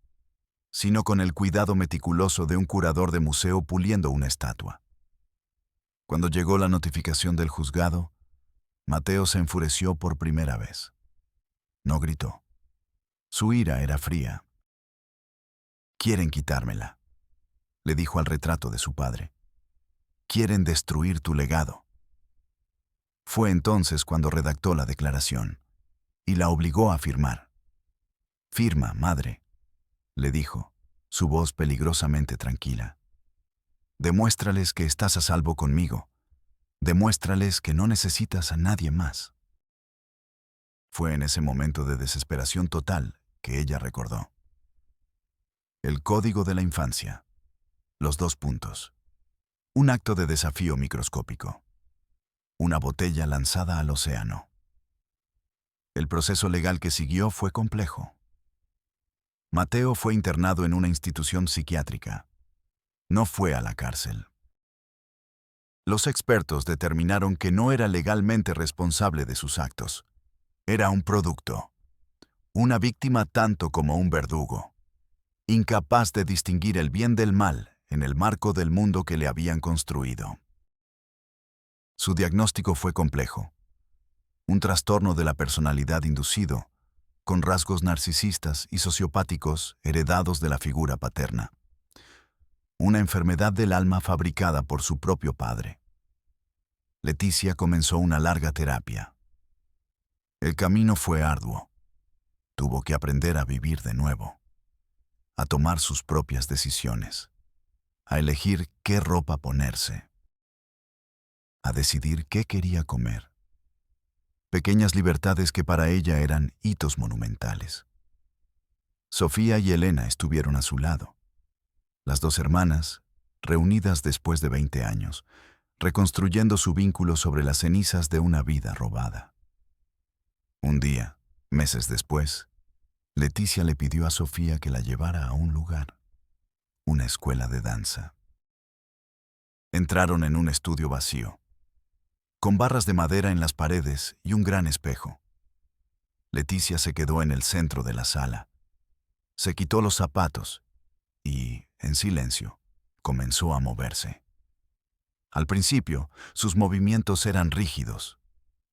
sino con el cuidado meticuloso de un curador de museo puliendo una estatua. Cuando llegó la notificación del juzgado, Mateo se enfureció por primera vez. No gritó. Su ira era fría. «Quieren quitármela», le dijo al retrato de su padre. «Quieren destruir tu legado». Fue entonces cuando redactó la declaración y la obligó a firmar. «Firma, madre», le dijo, su voz peligrosamente tranquila. «Demuéstrales que estás a salvo conmigo. Demuéstrales que no necesitas a nadie más». Fue en ese momento de desesperación total que ella recordó. El código de la infancia. Los 2 puntos. Un acto de desafío microscópico. Una botella lanzada al océano. El proceso legal que siguió fue complejo. Mateo fue internado en una institución psiquiátrica. No fue a la cárcel. Los expertos determinaron que no era legalmente responsable de sus actos. Era un producto. Una víctima tanto como un verdugo. Incapaz de distinguir el bien del mal en el marco del mundo que le habían construido. Su diagnóstico fue complejo. Un trastorno de la personalidad inducido, con rasgos narcisistas y sociopáticos heredados de la figura paterna. Una enfermedad del alma fabricada por su propio padre. Leticia comenzó una larga terapia. El camino fue arduo. Tuvo que aprender a vivir de nuevo. a tomar sus propias decisiones, a elegir qué ropa ponerse, a decidir qué quería comer. Pequeñas libertades que para ella eran hitos monumentales. Sofía y Elena estuvieron a su lado. Las dos hermanas, reunidas después de 20 años, reconstruyendo su vínculo sobre las cenizas de una vida robada. Un día, meses después, Leticia le pidió a Sofía que la llevara a un lugar, una escuela de danza. Entraron en un estudio vacío, con barras de madera en las paredes y un gran espejo. Leticia se quedó en el centro de la sala. Se quitó los zapatos y, en silencio, comenzó a moverse. Al principio, sus movimientos eran rígidos,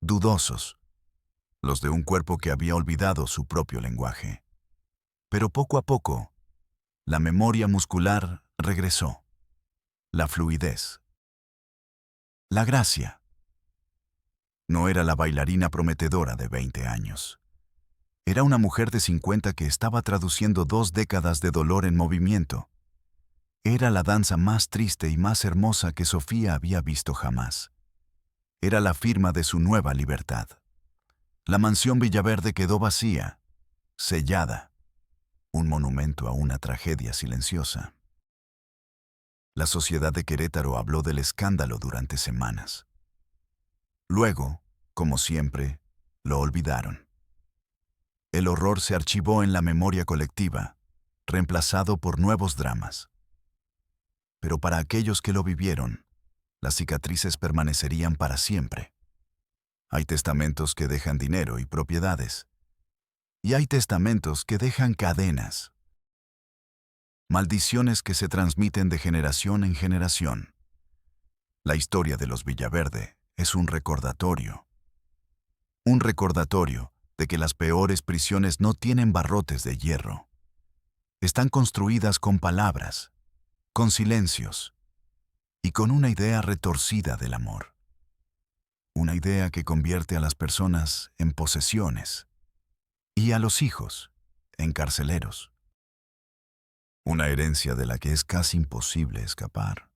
dudosos, los de un cuerpo que había olvidado su propio lenguaje. Pero poco a poco, la memoria muscular regresó, la fluidez, la gracia. No era la bailarina prometedora de 20 años. Era una mujer de 50 que estaba traduciendo 2 décadas de dolor en movimiento. Era la danza más triste y más hermosa que Sofía había visto jamás. Era la firma de su nueva libertad. La mansión Villaverde quedó vacía, sellada, un monumento a una tragedia silenciosa. La sociedad de Querétaro habló del escándalo durante semanas. Luego, como siempre, lo olvidaron. El horror se archivó en la memoria colectiva, reemplazado por nuevos dramas. Pero para aquellos que lo vivieron, las cicatrices permanecerían para siempre. Hay testamentos que dejan dinero y propiedades, y hay testamentos que dejan cadenas. Maldiciones que se transmiten de generación en generación. La historia de los Villaverde es un recordatorio. Un recordatorio de que las peores prisiones no tienen barrotes de hierro. Están construidas con palabras, con silencios y con una idea retorcida del amor. Una idea que convierte a las personas en posesiones y a los hijos en carceleros. Una herencia de la que es casi imposible escapar.